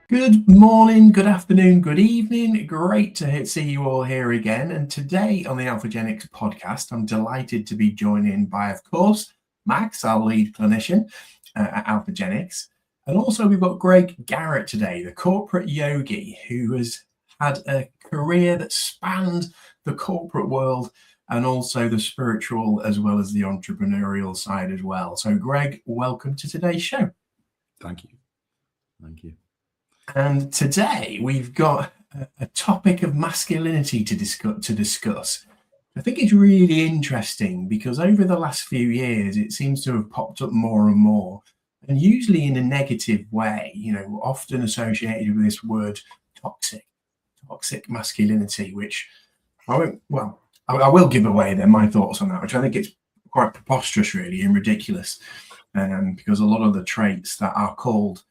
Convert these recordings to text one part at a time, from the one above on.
Good morning, good afternoon, good evening. Great to see you all here again. And today on the Alphagenix Podcast, I'm delighted to be joined in by, of course, Max, our lead clinician at Alphagenix. And also we've got Greg Garrett today, the Corporate Yogi, who has had a career that spanned the corporate world and also the spiritual as well as the entrepreneurial side as well. So Greg, welcome to today's show. Thank you. Thank you. And today we've got a topic of masculinity to discuss. I think it's really interesting because over the last few years, it seems to have popped up more and more, and usually in a negative way, often associated with this word toxic masculinity, which I will give away then my thoughts on that, which I think it's quite preposterous really and ridiculous, because a lot of the traits that are called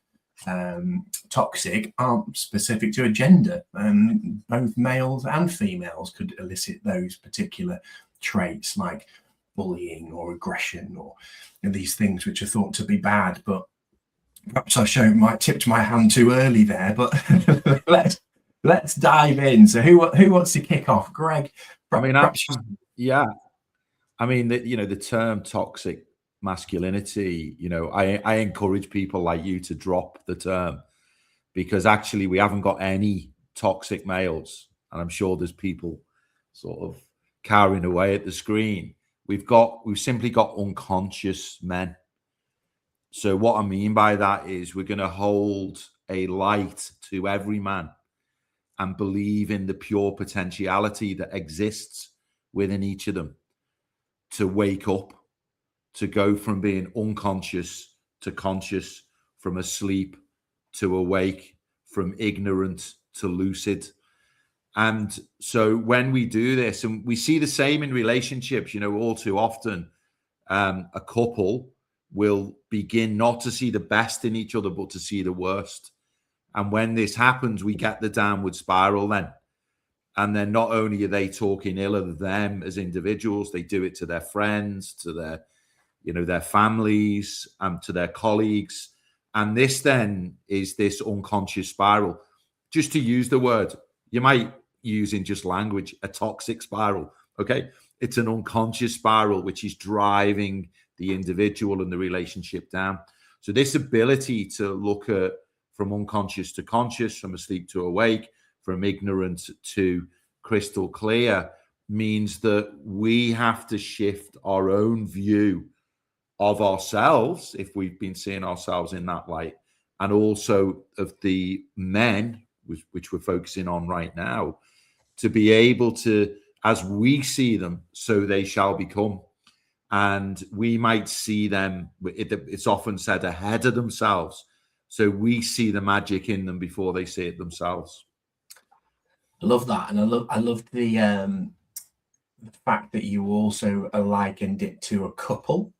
toxic aren't specific to a gender, and both males and females could elicit those particular traits like bullying or aggression or these things which are thought to be bad. But perhaps I tipped my hand too early there, but let's dive in. So who wants to kick off? Greg, the term toxic masculinity, I encourage people like you to drop the term, because actually we haven't got any toxic males, and I'm sure there's people sort of cowering away at the screen. We've simply got unconscious men. So what I mean by that is we're going to hold a light to every man and believe in the pure potentiality that exists within each of them to wake up, to go from being unconscious to conscious, from asleep to awake, from ignorant to lucid. And so when we do this, and we see the same in relationships, all too often, a couple will begin not to see the best in each other, but to see the worst. And when this happens, we get the downward spiral then. And then not only are they talking ill of them as individuals, they do it to their friends, to their families, and to their colleagues. And this then is this unconscious spiral. Just to use the word, you might use in just language, a toxic spiral, okay? It's an unconscious spiral which is driving the individual and the relationship down. So this ability to look at from unconscious to conscious, from asleep to awake, from ignorant to crystal clear, means that we have to shift our own view of ourselves, if we've been seeing ourselves in that light, and also of the men, which we're focusing on right now, to be able to, as we see them, so they shall become. And we might see them, it's often said, ahead of themselves. So we see the magic in them before they see it themselves. I love that. And I love the fact that you also likened it to a couple.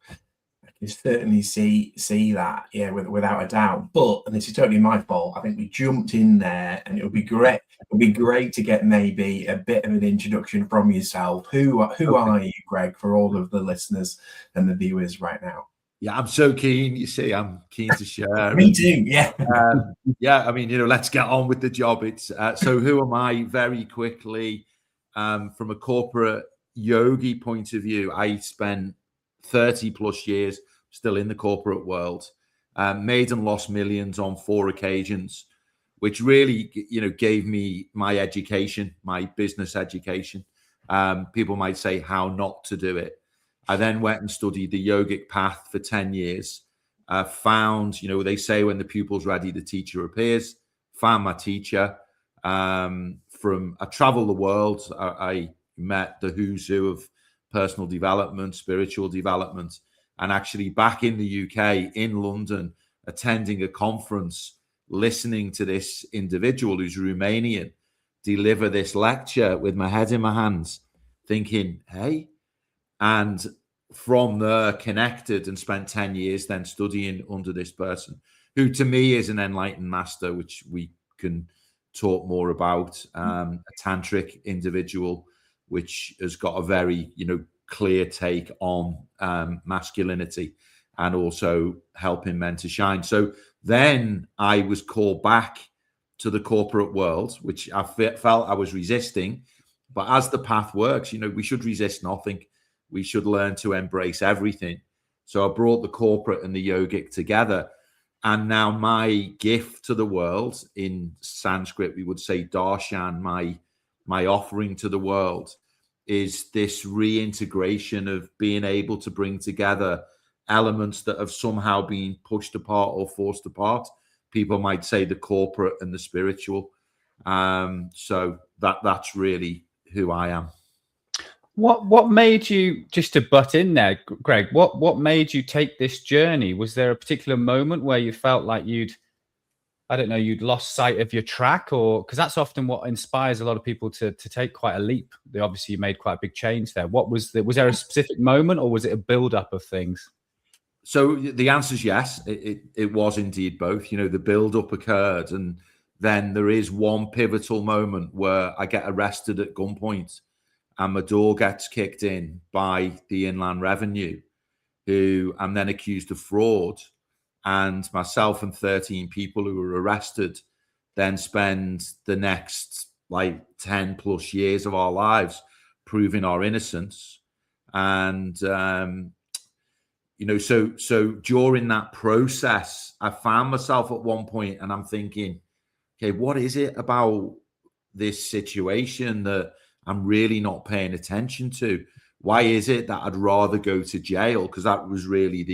You certainly see that, without a doubt. But, and this is totally my fault, I think we jumped in there, and it would be great. It would be great to get maybe a bit of an introduction from yourself. Who are you, Greg, for all of the listeners and the viewers right now? Yeah, I'm so keen. You see, I'm keen to share. Me too. Yeah. Let's get on with the job. It's so who am I? Very quickly, from a corporate yogi point of view, I spent 30 plus years still in the corporate world, made and lost millions on 4 occasions, which really, gave me my education, my business education. People might say how not to do it. I then went and studied the yogic path for 10 years, found, they say when the pupil's ready, the teacher appears, found my teacher. I traveled the world. I met the who's who of personal development, spiritual development, and actually back in the UK, in London, attending a conference, listening to this individual who's Romanian deliver this lecture with my head in my hands, thinking, hey, and from there connected and spent 10 years then studying under this person, who to me is an enlightened master, which we can talk more about, a tantric individual, which has got a very, clear take on masculinity and also helping men to shine. So then I was called back to the corporate world, which I felt I was resisting. But as the path works, we should resist nothing. We should learn to embrace everything. So I brought the corporate and the yogic together. And now my gift to the world, in Sanskrit, we would say darshan, my offering to the world, is this reintegration of being able to bring together elements that have somehow been pushed apart or forced apart. People might say the corporate and the spiritual. So that's really who I am. What made you, just to butt in there, Greg, what made you take this journey? Was there a particular moment where you felt like you'd lost sight of your track? Or because that's often what inspires a lot of people to take quite a leap. Obviously you made quite a big change there. Was there a specific moment, or was it a build-up of things? So the answer is yes. It was indeed both. The build-up occurred, and then there is one pivotal moment where I get arrested at gunpoint and my door gets kicked in by the Inland Revenue, who I'm then accused of fraud. And myself and 13 people who were arrested then spend the next 10 plus years of our lives proving our innocence. And, so during that process, I found myself at one point and I'm thinking, okay, what is it about this situation that I'm really not paying attention to? Why is it that I'd rather go to jail? Because that was really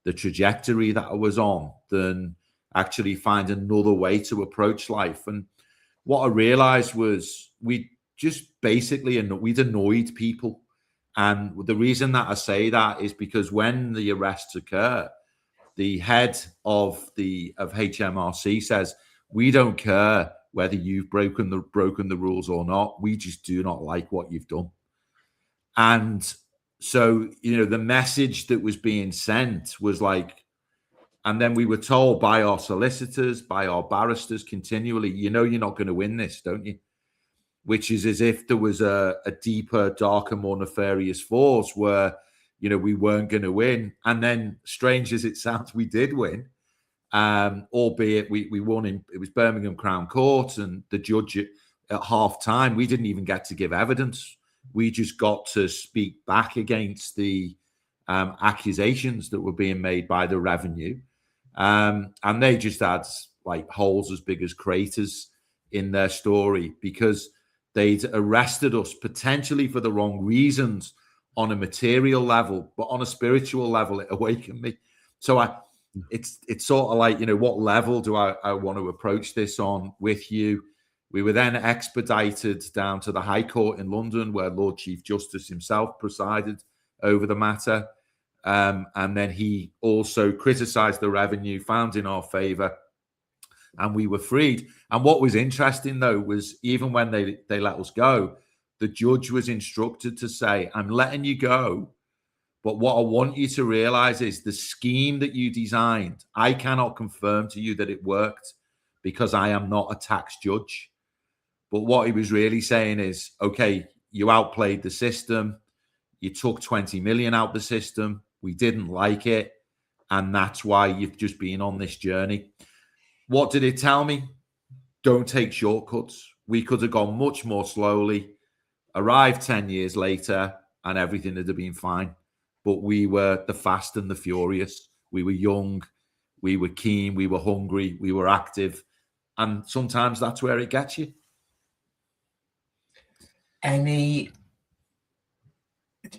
the trajectory that I was on, than actually find another way to approach life. And what I realized was we'd annoyed people. And the reason that I say that is because when the arrests occur, the head of HMRC says, we don't care whether you've broken the rules or not. We just do not like what you've done. And so, the message that was being sent was and then we were told by our solicitors, by our barristers continually, you're not going to win this, don't you? Which is as if there was a deeper, darker, more nefarious force where, we weren't going to win. And then, strange as it sounds, we did win. Albeit we won it was Birmingham Crown Court, and the judge at half time, we didn't even get to give evidence. We just got to speak back against the accusations that were being made by the revenue. And they just had holes as big as craters in their story, because they'd arrested us potentially for the wrong reasons on a material level, but on a spiritual level, it awakened me. So it's sort of what level do I want to approach this on with you? We were then expedited down to the High Court in London, where Lord Chief Justice himself presided over the matter. And then he also criticised the revenue, found in our favour, and we were freed. And what was interesting, though, was even when they let us go, the judge was instructed to say, I'm letting you go, but what I want you to realise is the scheme that you designed, I cannot confirm to you that it worked because I am not a tax judge. But what he was really saying is, okay, you outplayed the system. You took 20 million out the system. We didn't like it. And that's why you've just been on this journey. What did it tell me? Don't take shortcuts. We could have gone much more slowly, arrived 10 years later, and everything would have been fine. But we were the fast and the furious. We were young. We were keen. We were hungry. We were active. And sometimes that's where it gets you. Do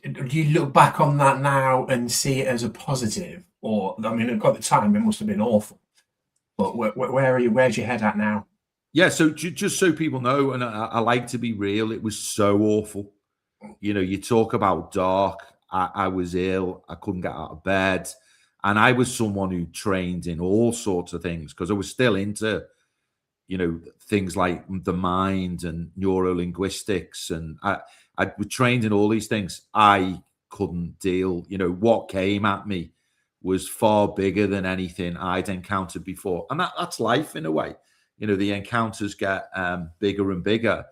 you look back on that now and see it as a positive? Or, I mean, at the time, it must have been awful. But where are you? Where's your head at now? Yeah, so just so people know, and I like to be real, it was so awful. You talk about dark. I was ill. I couldn't get out of bed. And I was someone who trained in all sorts of things because I was still into, things like the mind and neurolinguistics. And I trained in all these things. I couldn't deal. What came at me was far bigger than anything I'd encountered before. And that's life in a way. The encounters get bigger and bigger.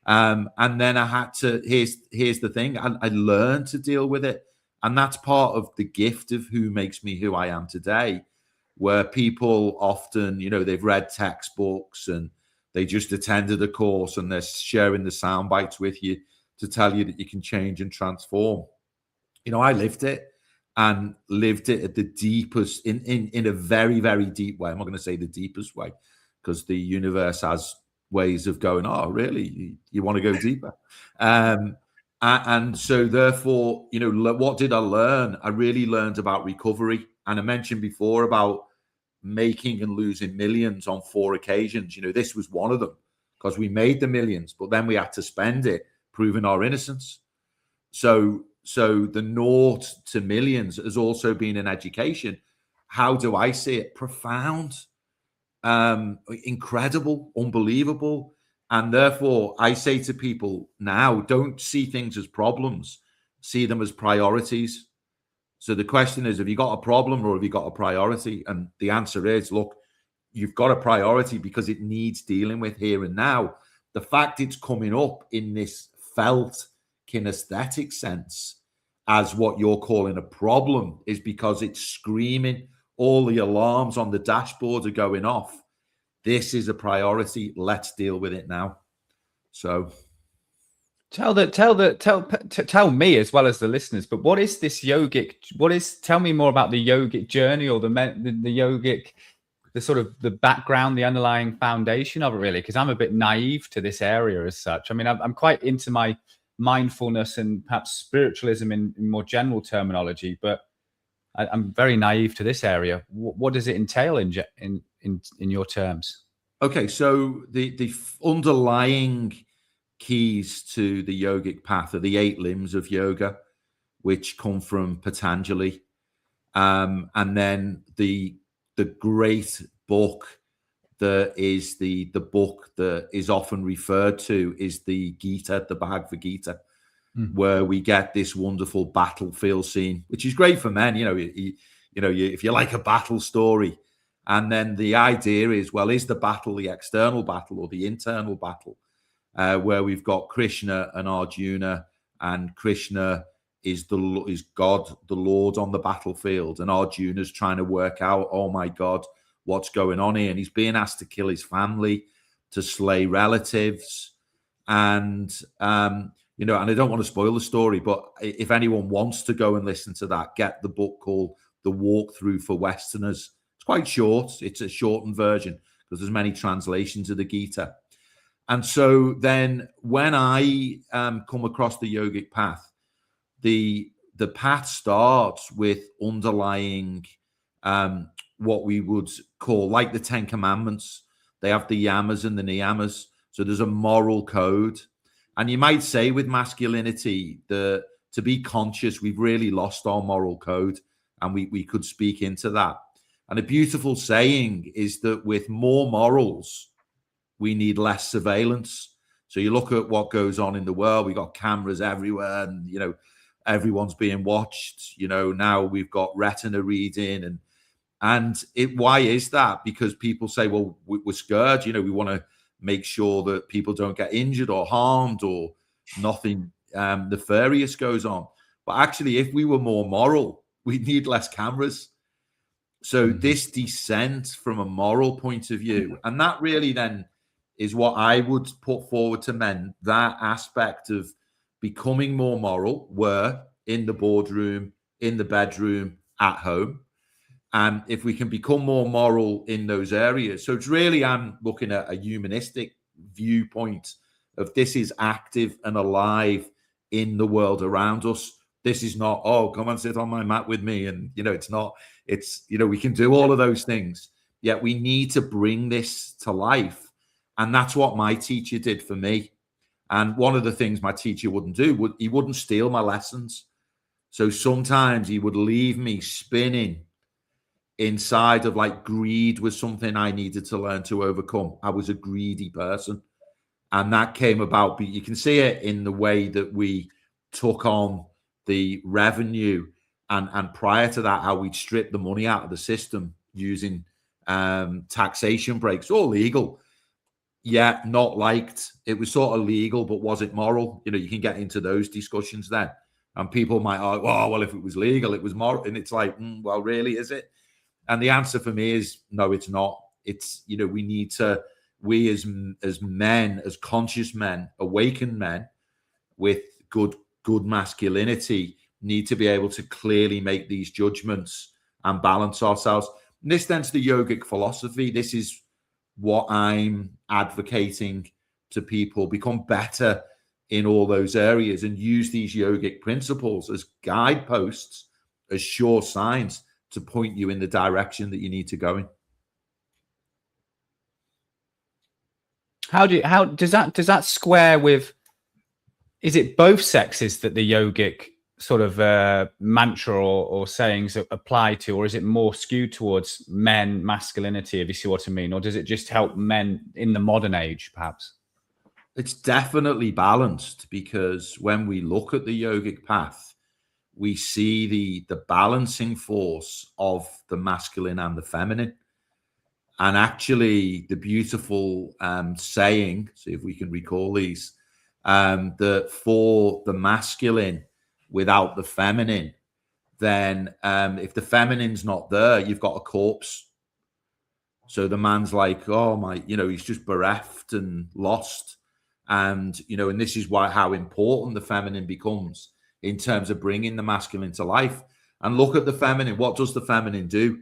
And then I had to, here's the thing, I learned to deal with it. And that's part of the gift of who makes me who I am today. where people often, they've read textbooks and they just attended a course and they're sharing the sound bites with you to tell you that you can change and transform. I lived it and lived it at the deepest, in a very, very deep way. I'm not going to say the deepest way, because the universe has ways of going, oh, really? You want to go deeper? And so therefore, what did I learn? I really learned about recovery. And I mentioned before about making and losing millions on 4 occasions. This was one of them, because we made the millions, but then we had to spend it proving our innocence. So the naught to millions has also been an education. How do I see it? Profound, incredible, unbelievable. And therefore, I say to people now, don't see things as problems, see them as priorities. So the question is, have you got a problem or have you got a priority? And the answer is, look, you've got a priority because it needs dealing with here and now. The fact it's coming up in this felt kinesthetic sense as what you're calling a problem is because it's screaming. All the alarms on the dashboard are going off. This is a priority. Let's deal with it now. So tell me as well as the listeners, but what is this yogic? Tell me more about the yogic journey, or the yogic, the sort of the background, the underlying foundation of it, really, because I'm a bit naive to this area as such. I mean, I'm quite into my mindfulness and perhaps spiritualism in more general terminology, but I'm very naive to this area. What does it entail in your terms? Okay, so the underlying keys to the yogic path are the 8 limbs of yoga, which come from Patanjali, and then the great book that is the book that is often referred to is the Gita, the Bhagavad Gita, where we get this wonderful battlefield scene, which is great for men. If you like a battle story, and then the idea is, well, is the battle the external battle or the internal battle? Where we've got Krishna and Arjuna, and Krishna is God, the Lord on the battlefield, and Arjuna's trying to work out, oh my God, what's going on here? And he's being asked to kill his family, to slay relatives, and and I don't want to spoil the story, but if anyone wants to go and listen to that, get the book called The Walkthrough for Westerners. It's quite short. It's a shortened version because there's many translations of the Gita. And so then when I come across the yogic path, the path starts with underlying what we would call, like the 10 Commandments. They have the yamas and the niyamas. So there's a moral code. And you might say with masculinity, to be conscious, we've really lost our moral code, and we could speak into that. And a beautiful saying is that with more morals, we need less surveillance. So you look at what goes on in the world, we got cameras everywhere, and everyone's being watched. Now we've got retina reading, and why is that? Because people say, well, we're scared, we want to make sure that people don't get injured or harmed or nothing nefarious goes on. But actually, if we were more moral, we'd need less cameras. So this descent from a moral point of view, and that really then is what I would put forward to men, that aspect of becoming more moral, where in the boardroom, in the bedroom, at home. And if we can become more moral in those areas. So it's really, I'm looking at a humanistic viewpoint of this is active and alive in the world around us. This is not, oh, come and sit on my mat with me. And, it's not, it's, we can do all of those things. Yet we need to bring this to life. And that's what my teacher did for me. And one of the things my teacher wouldn't do, he wouldn't steal my lessons. So sometimes he would leave me spinning inside of, like, greed was something I needed to learn to overcome. I was a greedy person. And that came about, but you can see it in the way that we took on the revenue, and prior to that, how we'd strip the money out of the system using taxation breaks, all legal. Yeah, not liked. It was sort of legal, but was it moral? You can get into those discussions then. And people might argue, well, if it was legal, it was moral. And it's like, well, really, is it? And the answer for me is no, it's not. It's, we as men, as conscious men, awakened men with good masculinity, need to be able to clearly make these judgments and balance ourselves. And this tends to yogic philosophy. This is what I'm advocating to people: become better in all those areas and use these yogic principles as guideposts, as sure signs to point you in the direction that you need to go in. How does that square with, is it both sexes that the yogic sort of mantra or sayings apply to, or is it more skewed towards men, masculinity, if you see what I mean? Or does it just help men in the modern age, perhaps? It's definitely balanced, because when we look at the yogic path, we see the balancing force of the masculine and the feminine. And actually the beautiful saying, see if we can recall these, that for the masculine without the feminine, then if the feminine's not there, you've got a corpse. So the man's like, oh my, he's just bereft and lost. And, and this is how important the feminine becomes in terms of bringing the masculine to life. And look at the feminine. What does the feminine do?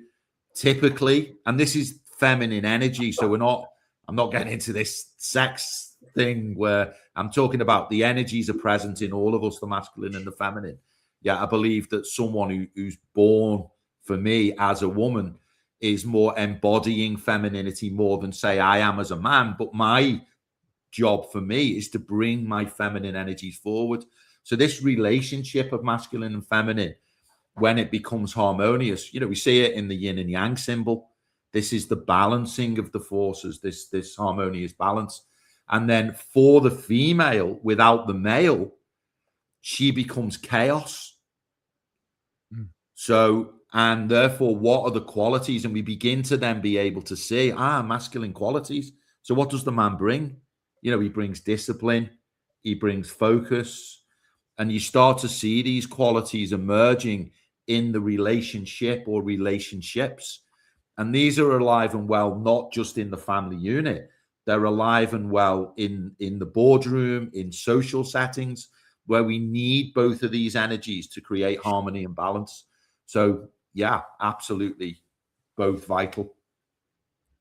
Typically, and this is feminine energy. So I'm not getting into this sex thing where I'm talking about the energies are present in all of us, the masculine and the feminine. Yeah, I believe that someone who's born, for me, as a woman, is more embodying femininity more than, say, I am as a man. But my job for me is to bring my feminine energies forward. So this relationship of masculine and feminine, when it becomes harmonious, we see it in the yin and yang symbol. This is the balancing of the forces, this harmonious balance. And then for the female, without the male, she becomes chaos. So, and therefore, what are the qualities? And we begin to then be able to see, masculine qualities. So what does the man bring? He brings discipline, he brings focus, and you start to see these qualities emerging in the relationship or relationships. And these are alive and well, not just in the family unit. They're alive and well in the boardroom, in social settings, where we need both of these energies to create harmony and balance. So, yeah, absolutely, both vital.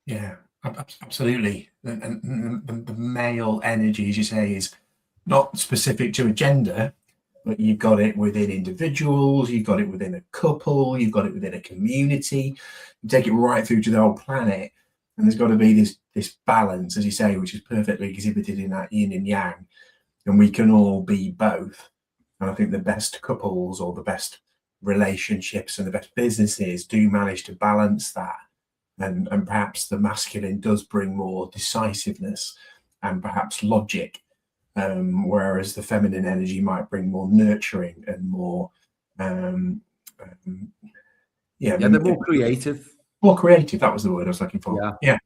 Yeah, absolutely. And the male energy, as you say, is not specific to a gender, but you've got it within individuals, you've got it within a couple, you've got it within a community. You take it right through to the whole planet, and there's got to be this balance, as you say, which is perfectly exhibited in that yin and yang, and we can all be both. And I think the best couples or the best relationships and the best businesses do manage to balance that, and perhaps the masculine does bring more decisiveness and perhaps logic, whereas the feminine energy might bring more nurturing and more they're more creative. More creative, that was the word I was looking for. Yeah.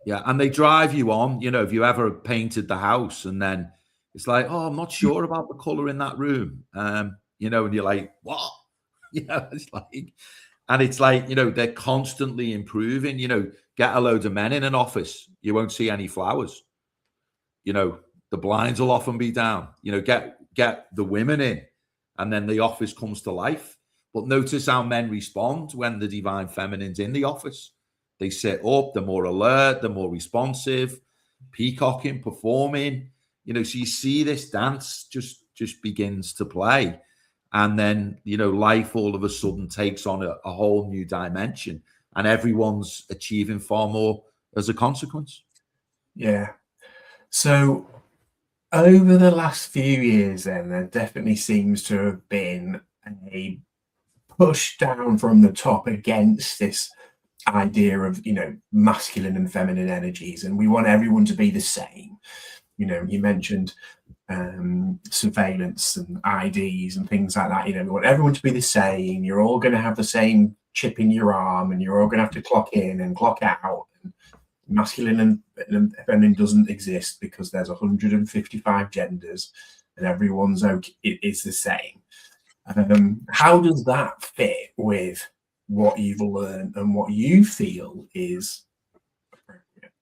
And they drive you on. If you ever painted the house and then it's like, oh, I'm not sure about the color in that room, and you're like, what? It's like, they're constantly improving. Get a load of men in an office, you won't see any flowers. The blinds will often be down. Get the women in, and then the office comes to life. But notice how men respond when the divine feminine's in the office. They sit up, they're more alert, they're more responsive, peacocking, performing. So you see this dance just begins to play. And then, life all of a sudden takes on a whole new dimension, and everyone's achieving far more as a consequence. Yeah. So over the last few years, then, there definitely seems to have been a push down from the top against this idea of, masculine and feminine energies. And we want everyone to be the same. You mentioned surveillance and IDs and things like that. We want everyone to be the same. You're all going to have the same chip in your arm, and you're all going to have to clock in and clock out. And masculine and feminine doesn't exist because there's 155 genders and everyone's is the same. How does that fit with what you've learned and what you feel is appropriate.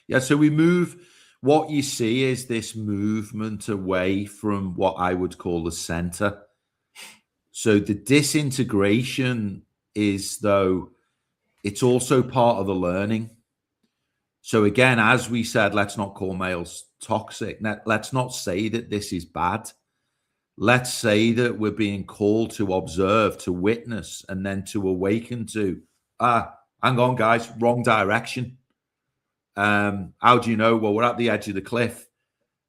Yeah, so what you see is this movement away from what I would call the center. So the disintegration is, though, it's also part of the learning. So again, as we said, let's not call males toxic. Let's not say that this is bad. Let's say that we're being called to observe, to witness, and then to awaken to, hang on, guys, wrong direction. How do you know? Well, we're at the edge of the cliff.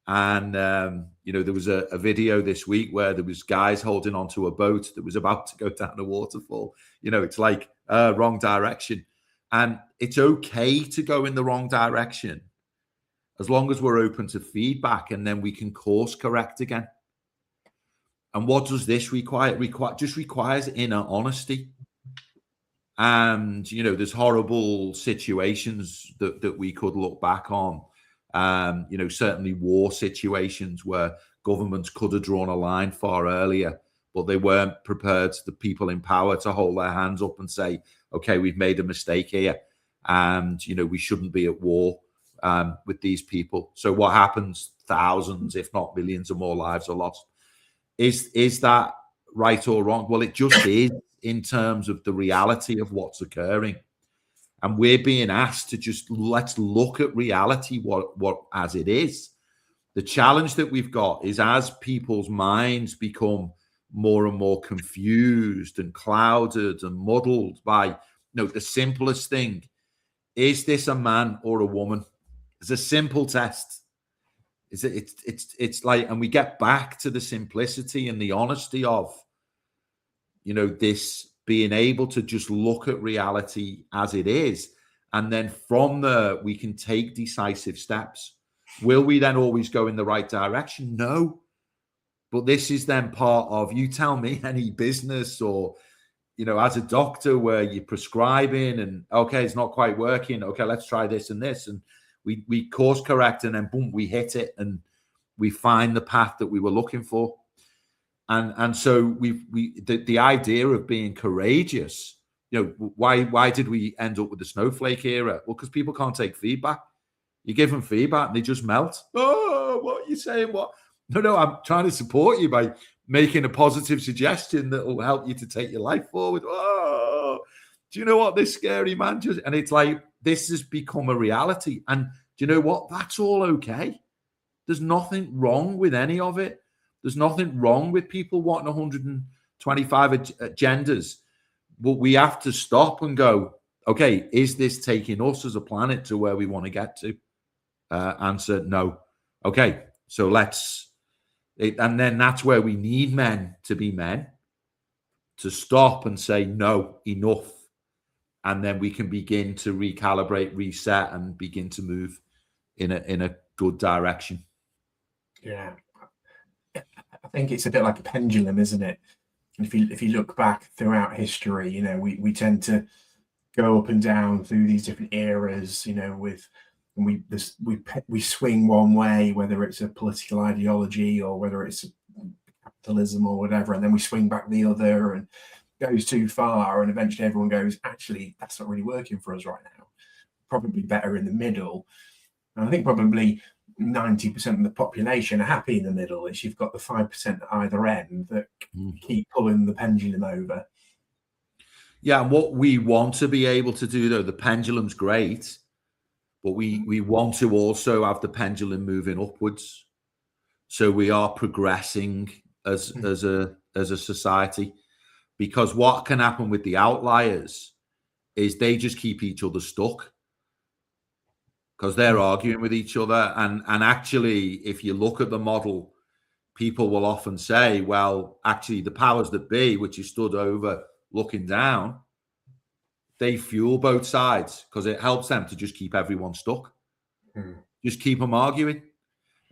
And, there was a video this week where there was guys holding onto a boat that was about to go down a waterfall. It's like wrong direction. And it's okay to go in the wrong direction as long as we're open to feedback, and then we can course correct again. And what does this require? It just requires inner honesty. And, there's horrible situations that we could look back on. Certainly war situations where governments could have drawn a line far earlier, but they weren't prepared, the people in power, to hold their hands up and say, okay, we've made a mistake here. And, we shouldn't be at war with these people. So what happens? Thousands, if not millions or more lives are lost. Is that right or wrong? Well, it just is in terms of the reality of what's occurring. And we're being asked to just let's look at reality what as it is. The challenge that we've got is, as people's minds become more and more confused and clouded and muddled by the simplest thing, is this a man or a woman? It's a simple test. It's like, and we get back to the simplicity and the honesty of this being able to just look at reality as it is. And then from there, we can take decisive steps. Will we then always go in the right direction? No. But this is then part of, you tell me, any business or, as a doctor where you're prescribing and, okay, it's not quite working. Okay, let's try this and this. And we course correct, and then boom, we hit it and we find the path that we were looking for. And so the idea of being courageous, why did we end up with the snowflake era? Well, because people can't take feedback. You give them feedback and they just melt. Oh, what are you saying? What? No, I'm trying to support you by making a positive suggestion that will help you to take your life forward. Oh, do you know what this scary man just? And it's like, this has become a reality. And do you know what? That's all okay. There's nothing wrong with any of it. There's nothing wrong with people wanting 125 agendas. But we have to stop and go, okay, is this taking us as a planet to where we want to get to? Answer, no. Okay, so and then that's where we need men to be men, to stop and say, no, enough. And then we can begin to recalibrate, reset, and begin to move in a good direction. Yeah. I think it's a bit like a pendulum, isn't it? And if you look back throughout history, we tend to go up and down through these different eras, we swing one way, whether it's a political ideology or whether it's capitalism or whatever, and then we swing back the other, and goes too far, and eventually everyone goes, actually, that's not really working for us right now. Probably better in the middle. And I think probably 90% of the population are happy in the middle. It's you've got the 5% at either end that keep pulling the pendulum over. Yeah, and what we want to be able to do, though, the pendulum's great, but we want to also have the pendulum moving upwards. So we are progressing as a society, because what can happen with the outliers is they just keep each other stuck, because they're arguing with each other. And actually, if you look at the model, people will often say, well, actually, the powers that be, which is stood over looking down, they fuel both sides because it helps them to just keep everyone stuck. Just keep them arguing,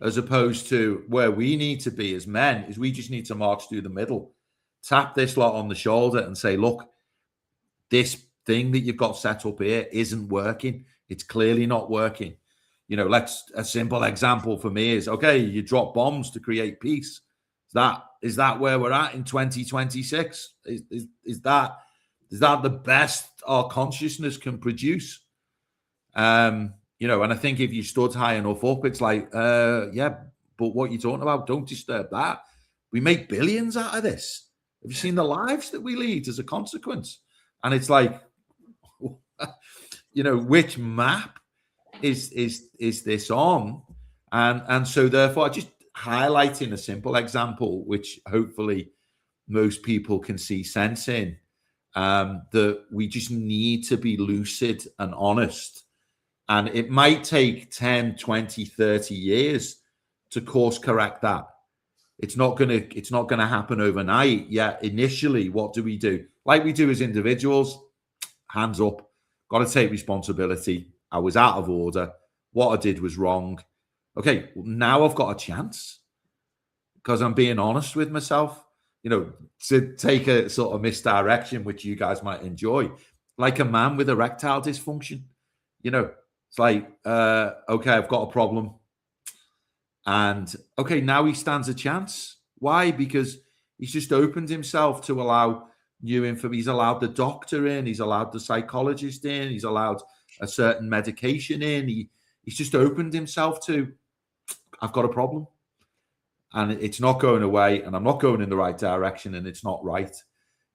as opposed to where we need to be as men is we just need to march through the middle, tap this lot on the shoulder and say, look, this thing that you've got set up here isn't working. It's clearly not working. A simple example for me is, okay, you drop bombs to create peace. Is that where we're at in 2026? Is that Is that the best our consciousness can produce? You know, and I think if you stood high enough up, it's like, yeah, but what you're talking about, don't disturb that. We make billions out of this. Have you seen the lives that we lead as a consequence? And it's like, you know, which map is this on? And so therefore, just highlighting a simple example, which hopefully most people can see sense in, that we just need to be lucid and honest. And it might take 10, 20, 30 years to course correct that. It's not gonna happen overnight. Yeah, initially, what do we do? Like we do as individuals, hands up, got to take responsibility. I was out of order. What I did was wrong. Okay, well, now I've got a chance because I'm being honest with myself. You know, to take a sort of misdirection, which you guys might enjoy, like a man with erectile dysfunction. You know, it's like, okay, I've got a problem. And okay, now he stands a chance. Why? Because he's just opened himself to allow new info. He's allowed the doctor in. He's allowed the psychologist in. He's allowed a certain medication in. He's just opened himself to, I've got a problem. And it's not going away. And I'm not going in the right direction. And it's not right.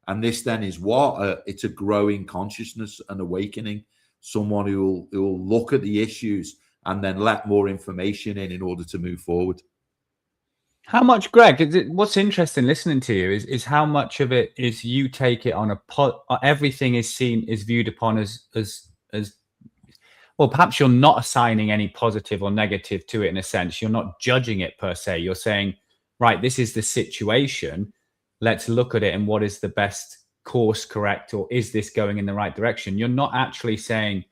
And this then is what? It's a growing consciousness and awakening. Someone who will look at the issues and then let more information in order to move forward. How much, Greg, what's interesting listening to you is how much of it is you take it on everything is viewed upon as well, perhaps you're not assigning any positive or negative to it in a sense. You're not judging it per se. You're saying, right, this is the situation. Let's look at it and what is the best course correct, or is this going in the right direction? You're not actually saying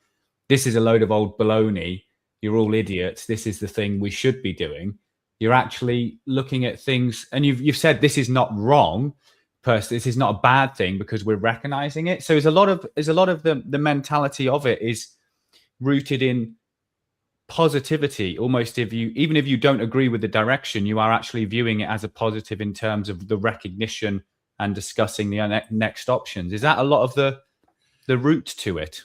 this is a load of old baloney. You're all idiots. This is the thing we should be doing. You're actually looking at things, and you've said this is not wrong. This is not a bad thing because we're recognizing it. So there's a lot of the mentality of it is rooted in positivity. Almost even if you don't agree with the direction, you are actually viewing it as a positive in terms of the recognition and discussing the next options. Is that a lot of the root to it?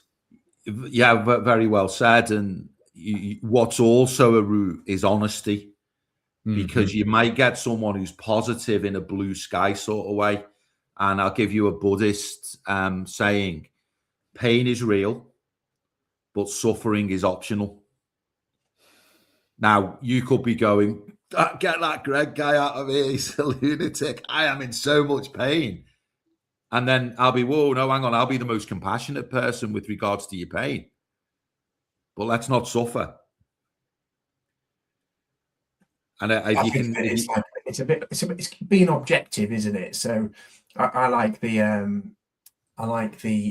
Yeah, very well said. And what's also a root is honesty, because you might get someone who's positive in a blue sky sort of way. And I'll give you a Buddhist saying, pain is real, but suffering is optional. Now, you could be going, get that Greg guy out of here. He's a lunatic. I am in so much pain. And then I'll be, whoa, no, hang on. I'll be the most compassionate person with regards to your pain. But let's not suffer. And it's being objective, isn't it? So I like the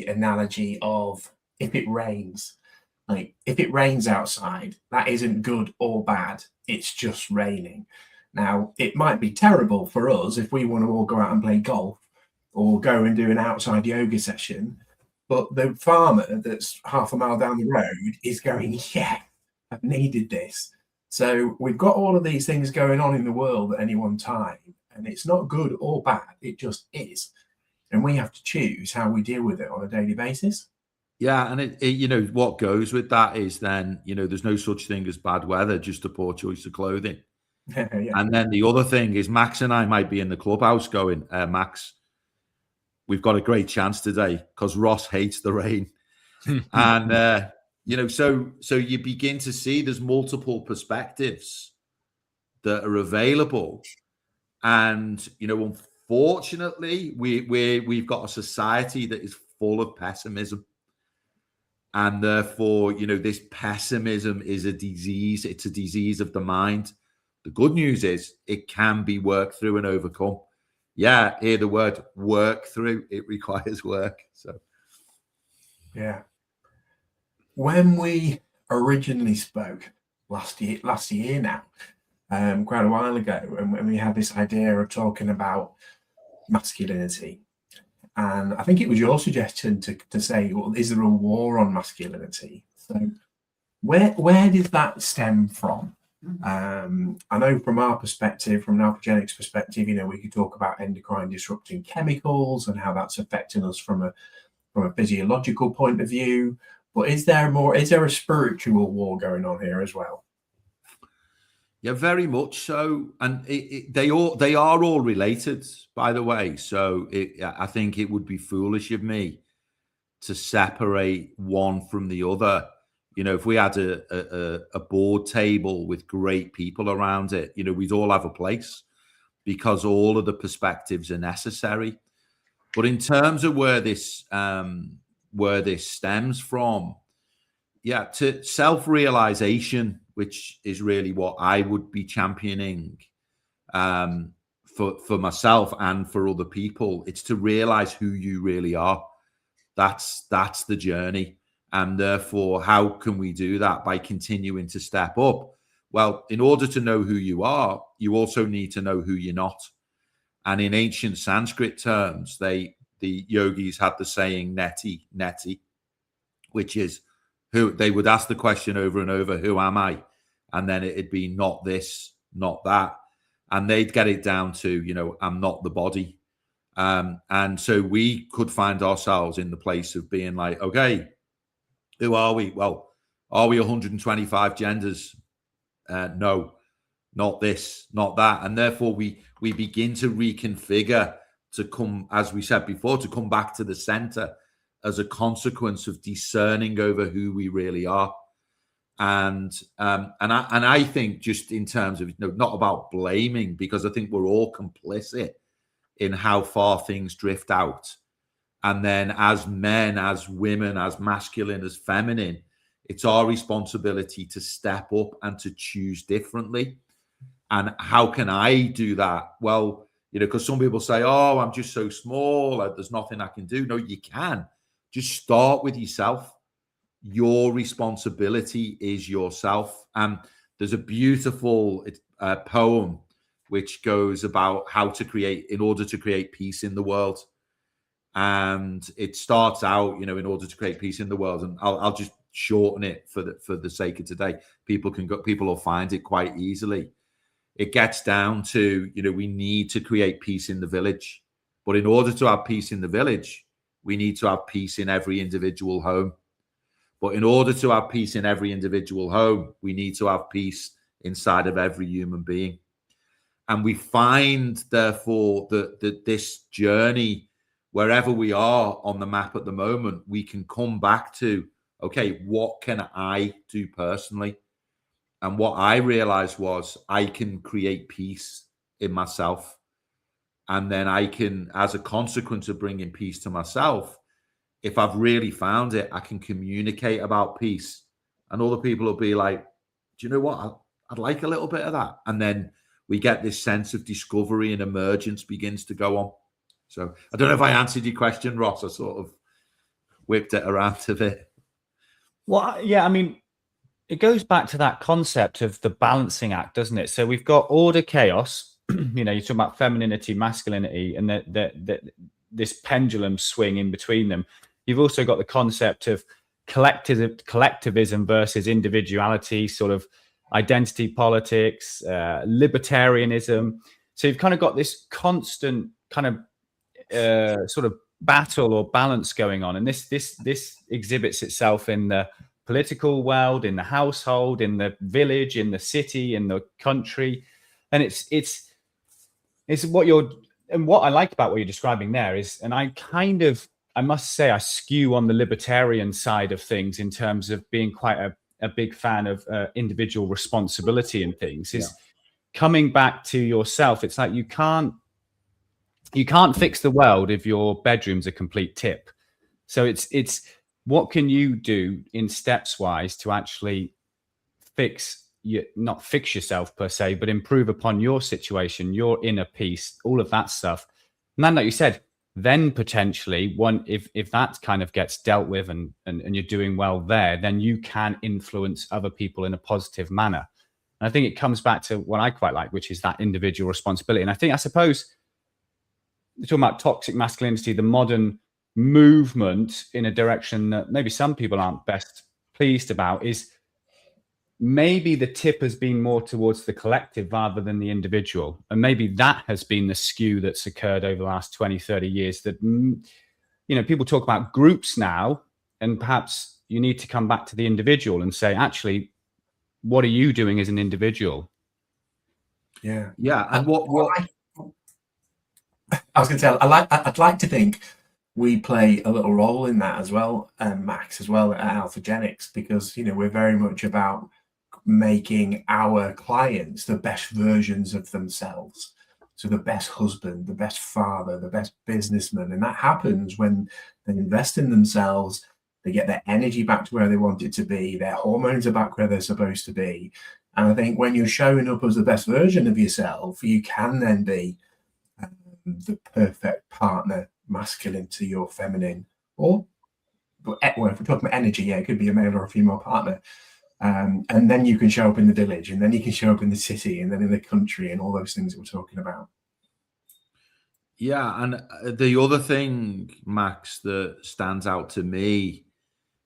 analogy of if it rains. Like if it rains outside, that isn't good or bad. It's just raining. Now, it might be terrible for us if we want to all go out and play golf or go and do an outside yoga session. But the farmer that's half a mile down the road is going, yeah, I've needed this. So we've got all of these things going on in the world at any one time. And it's not good or bad. It just is. And we have to choose how we deal with it on a daily basis. Yeah, and it you know, what goes with that is then, you know, there's no such thing as bad weather, just a poor choice of clothing. Yeah. And then the other thing is Max and I might be in the clubhouse going, Max, we've got a great chance today because Ross hates the rain. And, you know, so you begin to see there's multiple perspectives that are available. And, you know, unfortunately, we've got a society that is full of pessimism. And therefore, you know, this pessimism is a disease. It's a disease of the mind. The good news is it can be worked through and overcome. Yeah, hear the word work through. It requires work. So, yeah. When we originally spoke last year now, quite a while ago, and when we had this idea of talking about masculinity, and I think it was your suggestion to say, well, is there a war on masculinity? So where did that stem from? I know from our perspective, from an Alphagenix perspective, you know, we could talk about endocrine disrupting chemicals and how that's affecting us from from a physiological point of view, but is there a spiritual war going on here as well? Yeah, very much so, and they are all related, by the way. So I think it would be foolish of me to separate one from the other. You know, if we had a board table with great people around it, you know, we'd all have a place because all of the perspectives are necessary. But in terms of where this stems from, yeah, to self-realization, which is really what I would be championing for myself and for other people. It's to realize who you really are. That's the journey. And therefore, how can we do that? By continuing to step up. Well, in order to know who you are, you also need to know who you're not. And in ancient Sanskrit terms, the yogis had the saying neti, neti, which is who they would ask the question over and over, who am I? And then it'd be not this, not that. And they'd get it down to, you know, I'm not the body. And so we could find ourselves in the place of being like, okay, who are we? Well, are we 125 genders? No, not this, not that. And therefore we begin to reconfigure to come, as we said before, to come back to the center as a consequence of discerning over who we really are. And I think, just in terms of, you know, not about blaming, because I think we're all complicit in how far things drift out. And then as men, as women, as masculine, as feminine, it's our responsibility to step up and to choose differently. And how can I do that? Well, you know, because some people say, oh, I'm just so small, there's nothing I can do. No, you can. Just start with yourself. Your responsibility is yourself. And there's a beautiful poem which goes about how to create, in order to create peace in the world. And it starts out, you know, in order to create peace in the world. And I'll just shorten it for the sake of today. People will find it quite easily. It gets down to, you know, we need to create peace in the village. But in order to have peace in the village, we need to have peace in every individual home. But in order to have peace in every individual home, we need to have peace inside of every human being. And we find, therefore, that this journey, wherever we are on the map at the moment, we can come back to, okay, what can I do personally? And what I realized was I can create peace in myself. And then I can, as a consequence of bringing peace to myself, if I've really found it, I can communicate about peace. And other people will be like, do you know what? I'd like a little bit of that. And then we get this sense of discovery and emergence begins to go on. So I don't know if I answered your question, Ross. I sort of whipped it around a bit. Well, yeah, I mean, it goes back to that concept of the balancing act, doesn't it? So we've got order, chaos. You know, you're talking about femininity, masculinity, and this pendulum swing in between them. You've also got the concept of collectivism versus individuality, sort of identity politics, libertarianism. So you've kind of got this constant kind of sort of battle or balance going on, and this exhibits itself in the political world, in the household, in the village, in the city, in the country, and it's what you're. And what I like about what you're describing there is, and I must say, I skew on the libertarian side of things in terms of being quite a big fan of individual responsibility and things. Is coming back to yourself. It's like you can't fix the world if your bedroom's a complete tip. So it's what can you do in steps wise to actually not fix yourself per se, but improve upon your situation, your inner peace, all of that stuff. And then, like you said, then potentially if that kind of gets dealt with and you're doing well there, then you can influence other people in a positive manner. And I think it comes back to what I quite like, which is that individual responsibility. And I suppose you're talking about toxic masculinity, the modern movement in a direction that maybe some people aren't best pleased about, is maybe the tip has been more towards the collective rather than the individual. And maybe that has been the skew that's occurred over the last 20, 30 years, that people talk about groups now, and perhaps you need to come back to the individual and say, actually, what are you doing as an individual? Yeah. And what I was going to tell, I'd like to think we play a little role in that as well, Max, as well at Alphagenix, because we're very much about making our clients the best versions of themselves. So the best husband, the best father, the best businessman, and that happens when they invest in themselves. They get their energy back to where they want it to be. Their hormones are back where they're supposed to be. And I think when you're showing up as the best version of yourself, you can then be the perfect partner, masculine to your feminine, or well, if we're talking about energy, it could be a male or a female partner. And then you can show up in the village, and then you can show up in the city, and then in the country, and all those things that we're talking about. Yeah, and the other thing, Max, that stands out to me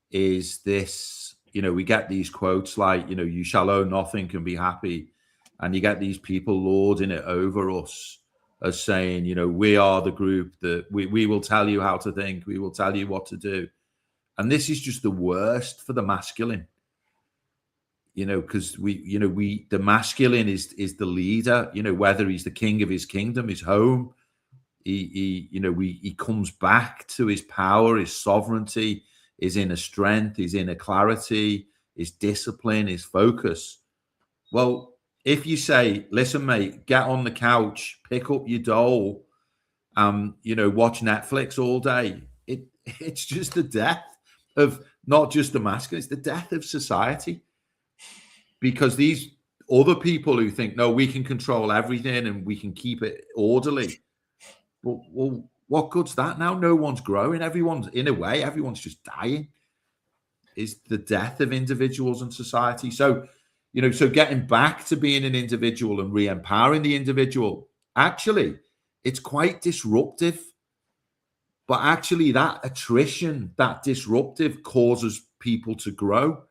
is this, we get these quotes like, you shall own nothing and be happy. And you get these people lording it over us as saying, we are the group that we will tell you how to think. We will tell you what to do. And this is just the worst for the masculine, because the masculine is the leader, whether he's the king of his kingdom, his home. He comes back to his power, his sovereignty, his inner strength, his inner clarity, his discipline, his focus. Well, if you say, listen, mate, get on the couch, pick up your doll, watch Netflix all day, it's just the death of not just the masculine, it's the death of society. Because these other people who think, no, we can control everything and we can keep it orderly. Well, what good's that now? No one's growing. Everyone's just dying. Is the death of individuals and society. So, so getting back to being an individual and re-empowering the individual, actually, it's quite disruptive. But actually, that attrition, that disruptive causes people to grow.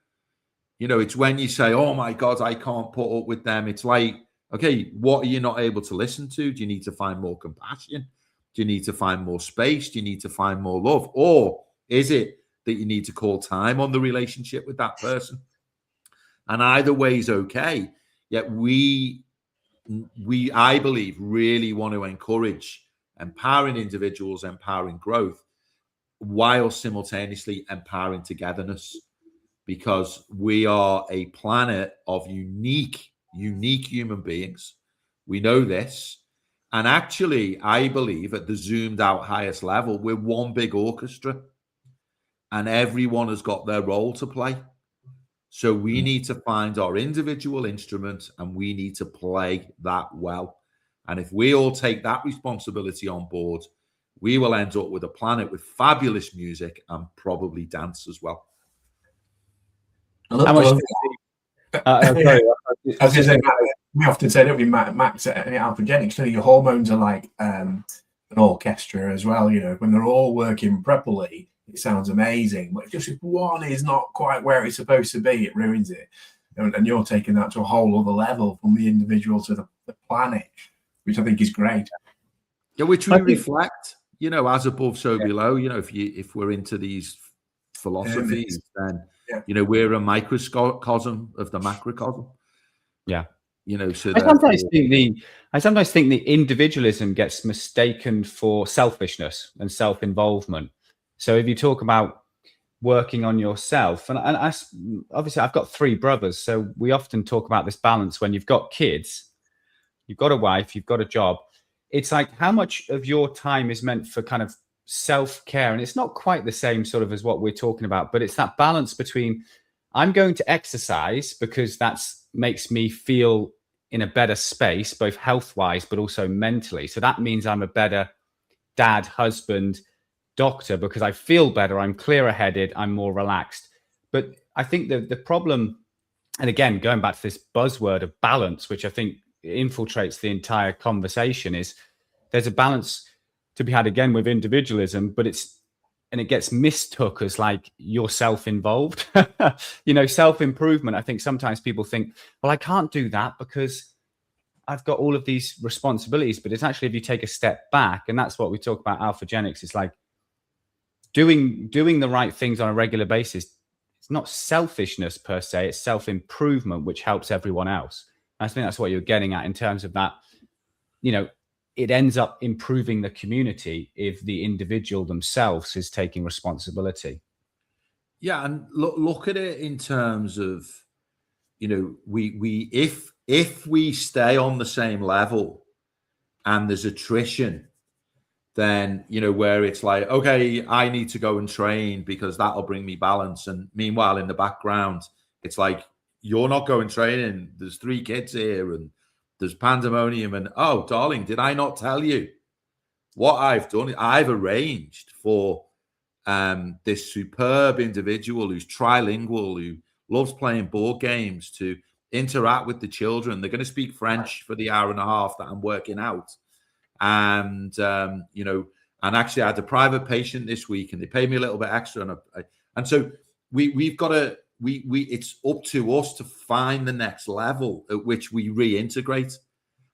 It's when you say, oh my God, I can't put up with them. It's like, okay, what are you not able to listen to? Do you need to find more compassion? Do you need to find more space? Do you need to find more love? Or is it that you need to call time on the relationship with that person? And either way is okay. Yet we, I believe, really want to encourage empowering individuals, empowering growth, while simultaneously empowering togetherness. Because we are a planet of unique human beings. We know this. And actually, I believe at the zoomed out highest level, we're one big orchestra. And everyone has got their role to play. So we need to find our individual instrument and we need to play that well. And if we all take that responsibility on board, we will end up with a planet with fabulous music and probably dance as well. We often say, don't we, Max, at Alphagenix, your hormones are like an orchestra as well. When they're all working properly, it sounds amazing. But just if one is not quite where it's supposed to be, it ruins it. And you're taking that to a whole other level, from the individual to the planet, which I think is great. Yeah, which we reflect, as above, so below. If we're into these philosophies, then we're a microcosm of the macrocosm. Yeah. So I sometimes think the individualism gets mistaken for selfishness and self-involvement. So if you talk about working on yourself, and obviously I've got 3 brothers, so we often talk about this balance. When you've got kids, you've got a wife, you've got a job, it's like how much of your time is meant for kind of self-care. And it's not quite the same sort of as what we're talking about, but it's that balance between, I'm going to exercise because that's makes me feel in a better space, both health-wise, but also mentally. So that means I'm a better dad, husband, doctor, because I feel better, I'm clearer headed, I'm more relaxed. But I think the problem, and again, going back to this buzzword of balance, which I think infiltrates the entire conversation, is there's a balance to be had again with individualism, but it gets mistook as like you're self-involved. Self-improvement. I think sometimes people think, well, I can't do that because I've got all of these responsibilities. But it's actually, if you take a step back, and that's what we talk about Alphagenix, it's like doing the right things on a regular basis, it's not selfishness per se, it's self-improvement, which helps everyone else. I think that's what you're getting at in terms of that, it ends up improving the community if the individual themselves is taking responsibility. Yeah, and look at it in terms of, if we stay on the same level and there's attrition, then, where it's like, okay, I need to go and train because that'll bring me balance. And meanwhile, in the background, it's like, you're not going training. There's 3 kids here and there's pandemonium. And, oh, darling, did I not tell you what I've done? I've arranged for this superb individual who's trilingual, who loves playing board games, to interact with the children. They're going to speak French for the hour and a half that I'm working out. And, and actually I had a private patient this week and they paid me a little bit extra. And so we've got to, it's up to us to find the next level at which we reintegrate.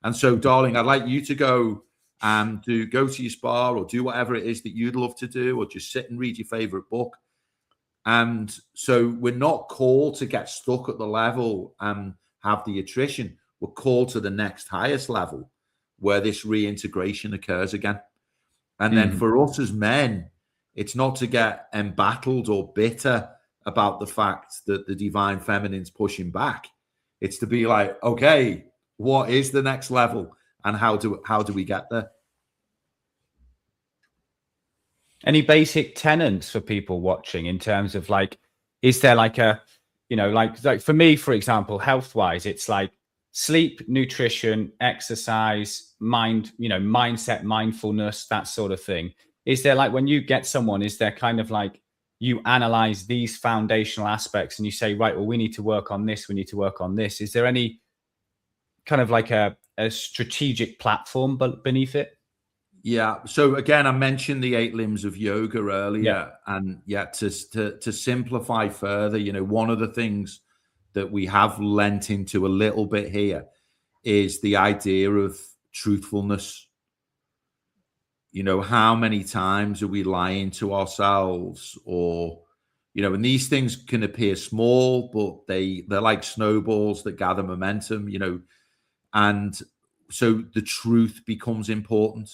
And so, darling, I'd like you to go to your spa or do whatever it is that you'd love to do, or just sit and read your favorite book. And so we're not called to get stuck at the level and have the attrition. We're called to the next highest level where this reintegration occurs again. And then for us as men, it's not to get embattled or bitter about the fact that the divine feminine's pushing back. It's to be like, okay, what is the next level and how do we get there? Any basic tenets for people watching in terms of like, is there like a, like for me, for example, health-wise, it's like sleep, nutrition, exercise, mindset, mindfulness, that sort of thing. Is there like, when you get someone, is there kind of like, you analyze these foundational aspects and you say, right, well, we need to work on this. We need to work on this. Is there any kind of like a strategic platform beneath it? Yeah. So again, I mentioned the 8 limbs of yoga earlier, and to simplify further, one of the things that we have lent into a little bit here is the idea of truthfulness. How many times are we lying to ourselves? Or, and these things can appear small, but they're like snowballs that gather momentum, and so the truth becomes important.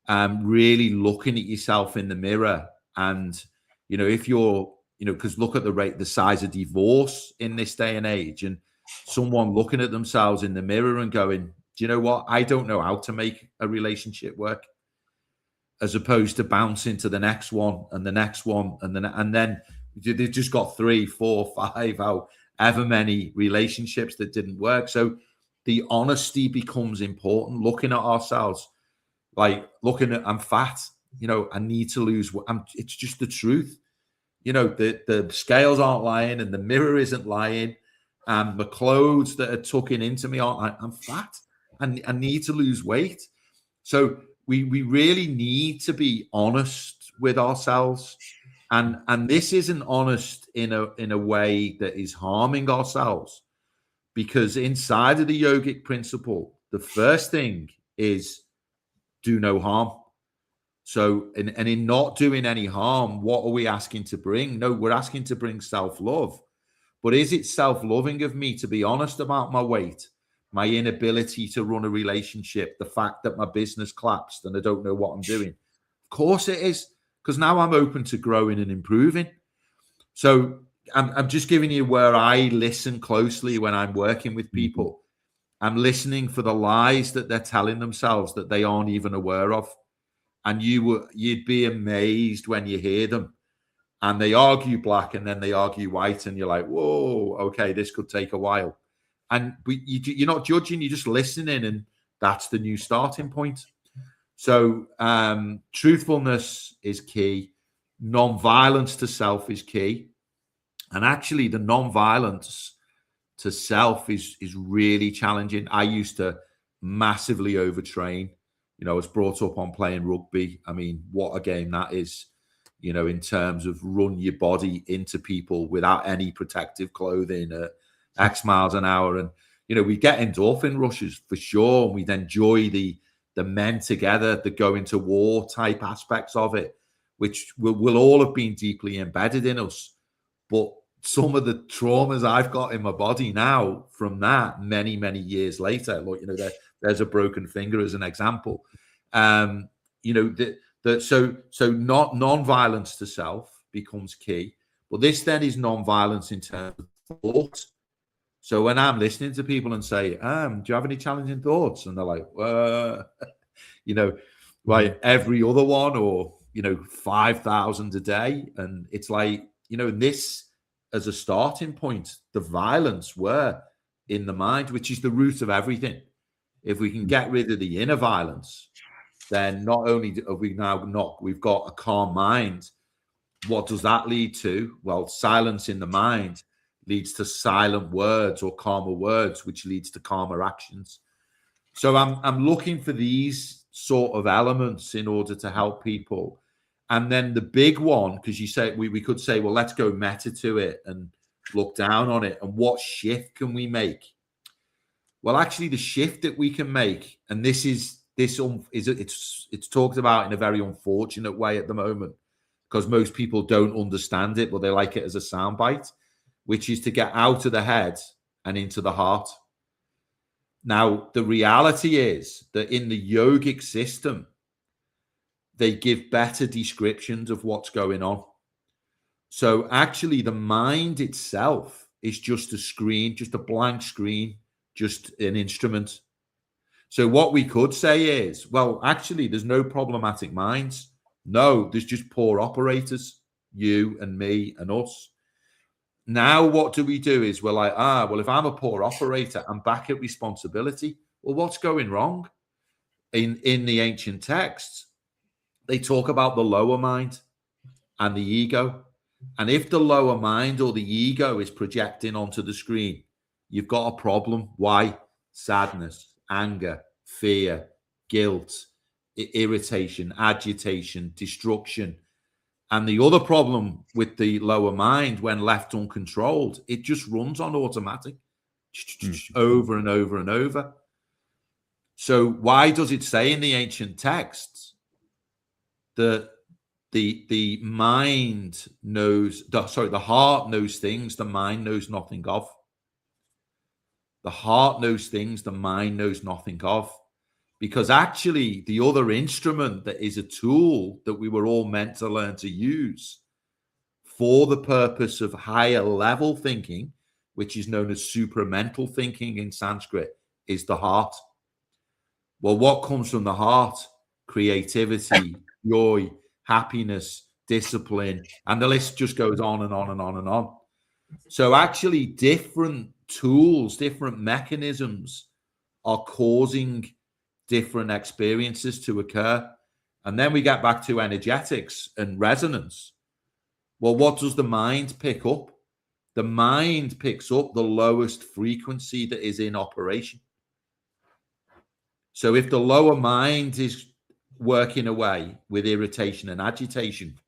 Really looking at yourself in the mirror, and, if you're, because look at the size of divorce in this day and age, and someone looking at themselves in the mirror and going, do you know what? I don't know how to make a relationship work. As opposed to bouncing to the next one and the next one. And then they've just got 3, 4, 5, however many relationships that didn't work. So the honesty becomes important. Looking at ourselves, like looking at, I'm fat, I need to lose. It's just the truth. The scales aren't lying and the mirror isn't lying. And the clothes that are tucking into me I'm fat and I need to lose weight. So we really need to be honest with ourselves, and this isn't honest in a way that is harming ourselves, because inside of the yogic principle, the first thing is do no harm. So, and in not doing any harm, what are we asking to bring? No, we're asking to bring self-love. But is it self-loving of me to be honest about my weight, my inability to run a relationship, the fact that my business collapsed and I don't know what I'm doing? Of course it is, because now I'm open to growing and improving. So I'm just giving you where I listen closely when I'm working with people. I'm listening for the lies that they're telling themselves that they aren't even aware of. And you'd be amazed when you hear them. And they argue black and then they argue white. And you're like, whoa, okay, this could take a while. And you're not judging, you're just listening, and that's the new starting point. So truthfulness is key. Non-violence to self is key. And actually, the non-violence to self is really challenging. I used to massively overtrain. I was brought up on playing rugby. I mean, what a game that is, in terms of run your body into people without any protective clothing at X miles an hour. And, we get endorphin rushes for sure. And we'd enjoy the men together that go into war type aspects of it. which will all have been deeply embedded in us. But some of the traumas I've got in my body now from that many, many years later, like, there's a broken finger as an example. So not non-violence to self becomes key. But this then is non-violence in terms of thought. So when I'm listening to people and say, do you have any challenging thoughts? And they're like, like every other one, or, 5,000 a day. And it's like, this as a starting point, the violence were in the mind, which is the root of everything. If we can get rid of the inner violence, then not only have we've got a calm mind. What does that lead to? Well, silence in the mind leads to silent words or calmer words, which leads to calmer actions. So I'm looking for these sort of elements in order to help people. And then the big one, because you say we could say, well, let's go meta to it and look down on it. And what shift can we make? Well, actually, the shift that we can make, and it's talked about in a very unfortunate way at the moment, because most people don't understand it, but they like it as a soundbite, which is to get out of the head and into the heart. Now, the reality is that in the yogic system, they give better descriptions of what's going on. So actually, the mind itself is just a screen, just a blank screen, just an instrument. So what we could say is, well, actually, there's no problematic minds. No, there's just poor operators, you and me and us. Now, what do we do is we're like, well, if I'm a poor operator, I'm back at responsibility. Well, what's going wrong? In the ancient texts, they talk about the lower mind and the ego. And if the lower mind or the ego is projecting onto the screen, you've got a problem. Why? Sadness, anger, fear, guilt, irritation, agitation, destruction. And the other problem with the lower mind, when left uncontrolled, it just runs on automatic over and over and over. So why does it say in the ancient texts that the mind knows, the heart knows things the mind knows nothing of? The heart knows things the mind knows nothing of. Because actually, the other instrument that is a tool that we were all meant to learn to use for the purpose of higher level thinking, which is known as supramental thinking in Sanskrit, is the heart. Well, what comes from the heart? Creativity, joy, happiness, discipline, and the list just goes on and on and on and on. So actually, different tools, different mechanisms are causing different experiences to occur. And then we get back to energetics and resonance. Well, what does the mind pick up? The mind picks up the lowest frequency that is in operation. So if the lower mind is working away with irritation and agitation,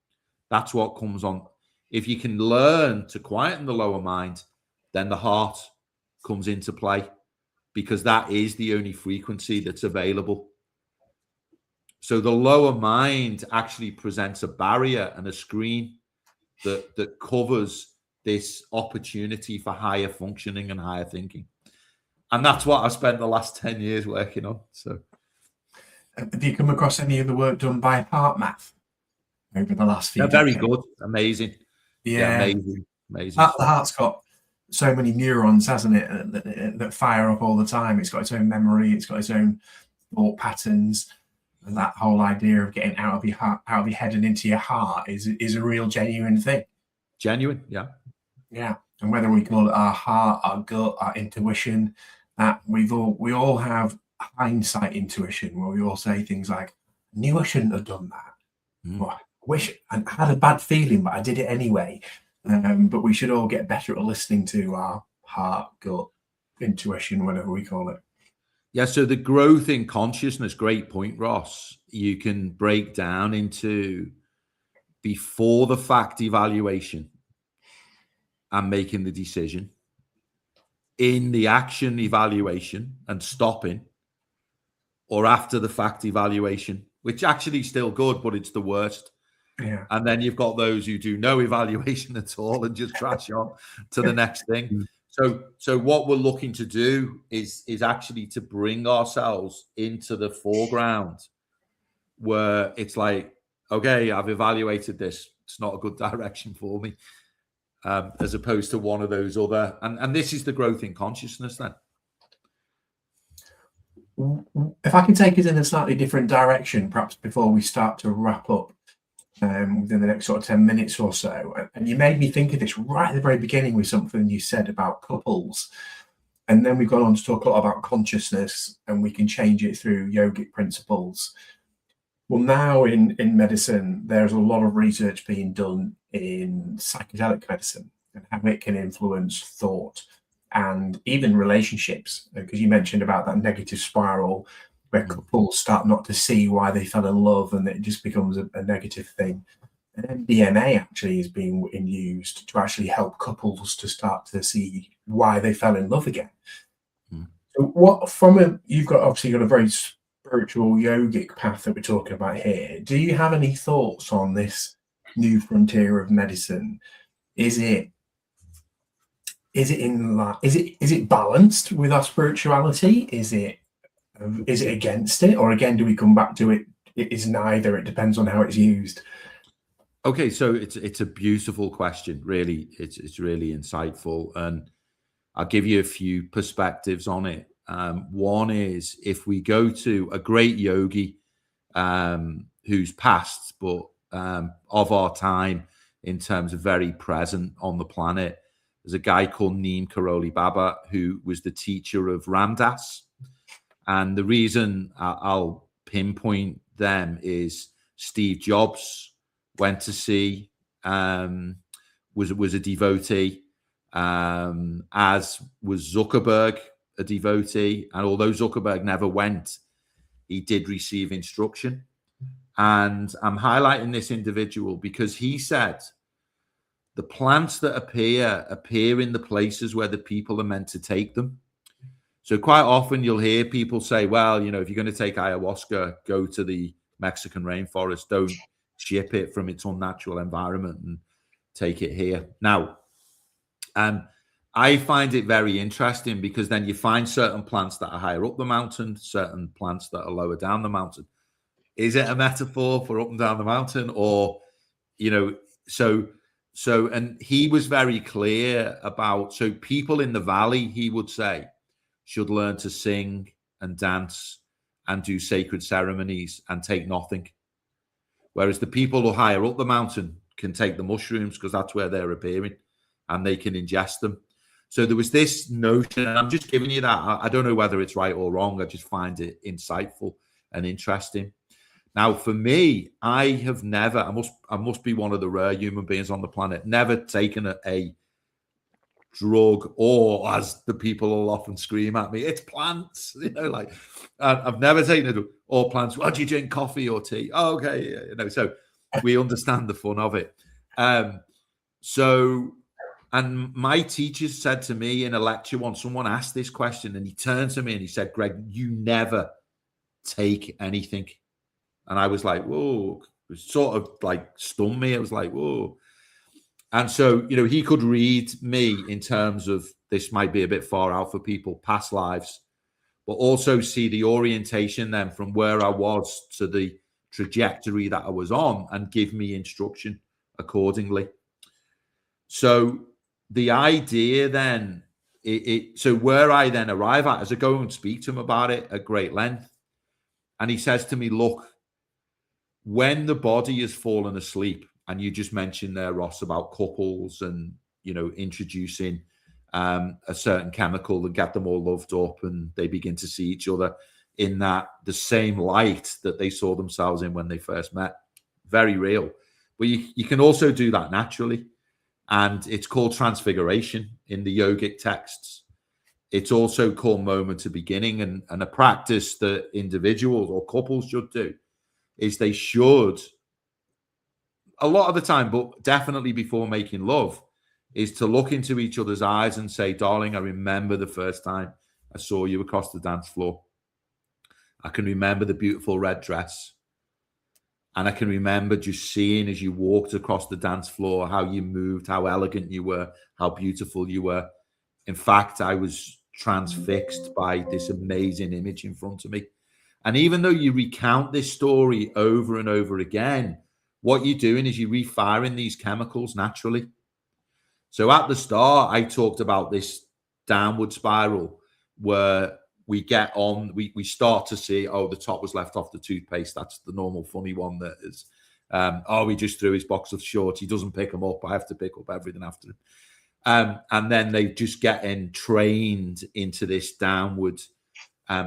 that's what comes on. If you can learn to quieten the lower mind, then the heart comes into play, because that is the only frequency that's available. So the lower mind actually presents a barrier and a screen that covers this opportunity for higher functioning and higher thinking. And that's what I've spent the last 10 years working on. So, have you come across any of the work done by HeartMath over the last few very decades? good. Amazing. Yeah. Amazing. The heart's got so many neurons, hasn't it, that fire up all the time. It's got its own memory. It's got its own thought patterns. And that whole idea of getting out of your heart, out of your head and into your heart is a real genuine thing. Genuine, yeah. Yeah. And whether we call it our heart, our gut, our intuition, that we all have hindsight intuition, where we all say things like, I knew I shouldn't have done that. Or, I wish I had a bad feeling, but I did it anyway. But we should all get better at listening to our heart, gut, intuition, whatever we call it. Yeah, so the growth in consciousness, great point, Ross. You can break down into before the fact evaluation and making the decision, in the action evaluation and stopping, or after the fact evaluation, which actually is still good, but it's the worst. Yeah. And then you've got those who do no evaluation at all and just crash on to the next thing. So what we're looking to do is actually to bring ourselves into the foreground, where it's like, okay, I've evaluated this. It's not a good direction for me, as opposed to one of those other. And this is the growth in consciousness then. If I can take it in a slightly different direction, perhaps before we start to wrap up within the next sort of 10 minutes or so. And you made me think of this right at the very beginning with something you said about couples. And then we've gone on to talk a lot about consciousness, and we can change it through yogic principles. Well, now in medicine, there's a lot of research being done in psychedelic medicine and how it can influence thought and even relationships. Because you mentioned about that negative spiral where couples start not to see why they fell in love, and it just becomes a negative thing. And MDMA actually is being used to actually help couples to start to see why they fell in love again. So you've got obviously got a very spiritual yogic path that we're talking about here. Do you have any thoughts on this new frontier of medicine? Is it balanced with our spirituality? Is it against it, or again, do we come back to it? It is neither. It depends on how it's used. Okay, so it's a beautiful question. Really, it's really insightful, and I'll give you a few perspectives on it. One is, if we go to a great yogi who's passed, but of our time in terms of very present on the planet, there's a guy called Neem Karoli Baba who was the teacher of Ram Dass. And the reason I'll pinpoint them is Steve Jobs went to see, was a devotee, as was Zuckerberg, a devotee. And although Zuckerberg never went, he did receive instruction. And I'm highlighting this individual because he said the plants that appear in the places where the people are meant to take them. So quite often you'll hear people say, well, if you're going to take ayahuasca, go to the Mexican rainforest. Don't ship it from its unnatural environment and take it here. Now, I find it very interesting because then you find certain plants that are higher up the mountain, certain plants that are lower down the mountain. Is it a metaphor for up and down the mountain? Or, and he was very clear about, so people in the valley, he would say, should learn to sing and dance and do sacred ceremonies and take nothing. Whereas the people who are higher up the mountain can take the mushrooms because that's where they're appearing and they can ingest them. So there was this notion, and I'm just giving you that. I don't know whether it's right or wrong. I just find it insightful and interesting. Now, for me, I have never, I must be one of the rare human beings on the planet, never taken a drug, or as the people will often scream at me, it's plants, I've never taken a drug or plants. Well, do you drink coffee or tea? Oh, okay. So we understand the fun of it. And my teacher said to me in a lecture once, someone asked this question and he turned to me and he said, Greg, you never take anything. And I was like, whoa, it sort of like stunned me. I was like, whoa. And so, he could read me in terms of, this might be a bit far out for people, past lives, but also see the orientation then from where I was to the trajectory that I was on and give me instruction accordingly. So the idea then, so where I then arrive at is I go and speak to him about it at great length. And he says to me, look, when the body has fallen asleep, and you just mentioned there, Ross, about couples and, introducing a certain chemical that get them all loved up and they begin to see each other in the same light that they saw themselves in when they first met. Very real. But you can also do that naturally. And it's called transfiguration in the yogic texts. It's also called moment of beginning. And a practice that individuals or couples should do is they should, a lot of the time, but definitely before making love, is to look into each other's eyes and say, darling, I remember the first time I saw you across the dance floor. I can remember the beautiful red dress. And I can remember just seeing as you walked across the dance floor, how you moved, how elegant you were, how beautiful you were. In fact, I was transfixed by this amazing image in front of me. And even though you recount this story over and over again, what you're doing is you're refiring these chemicals naturally. So at the start, I talked about this downward spiral where we get on, we start to see, oh, the top was left off the toothpaste. That's the normal funny one that is, oh, he just threw his box of shorts. He doesn't pick them up. I have to pick up everything after him. And then they just get trained into this downward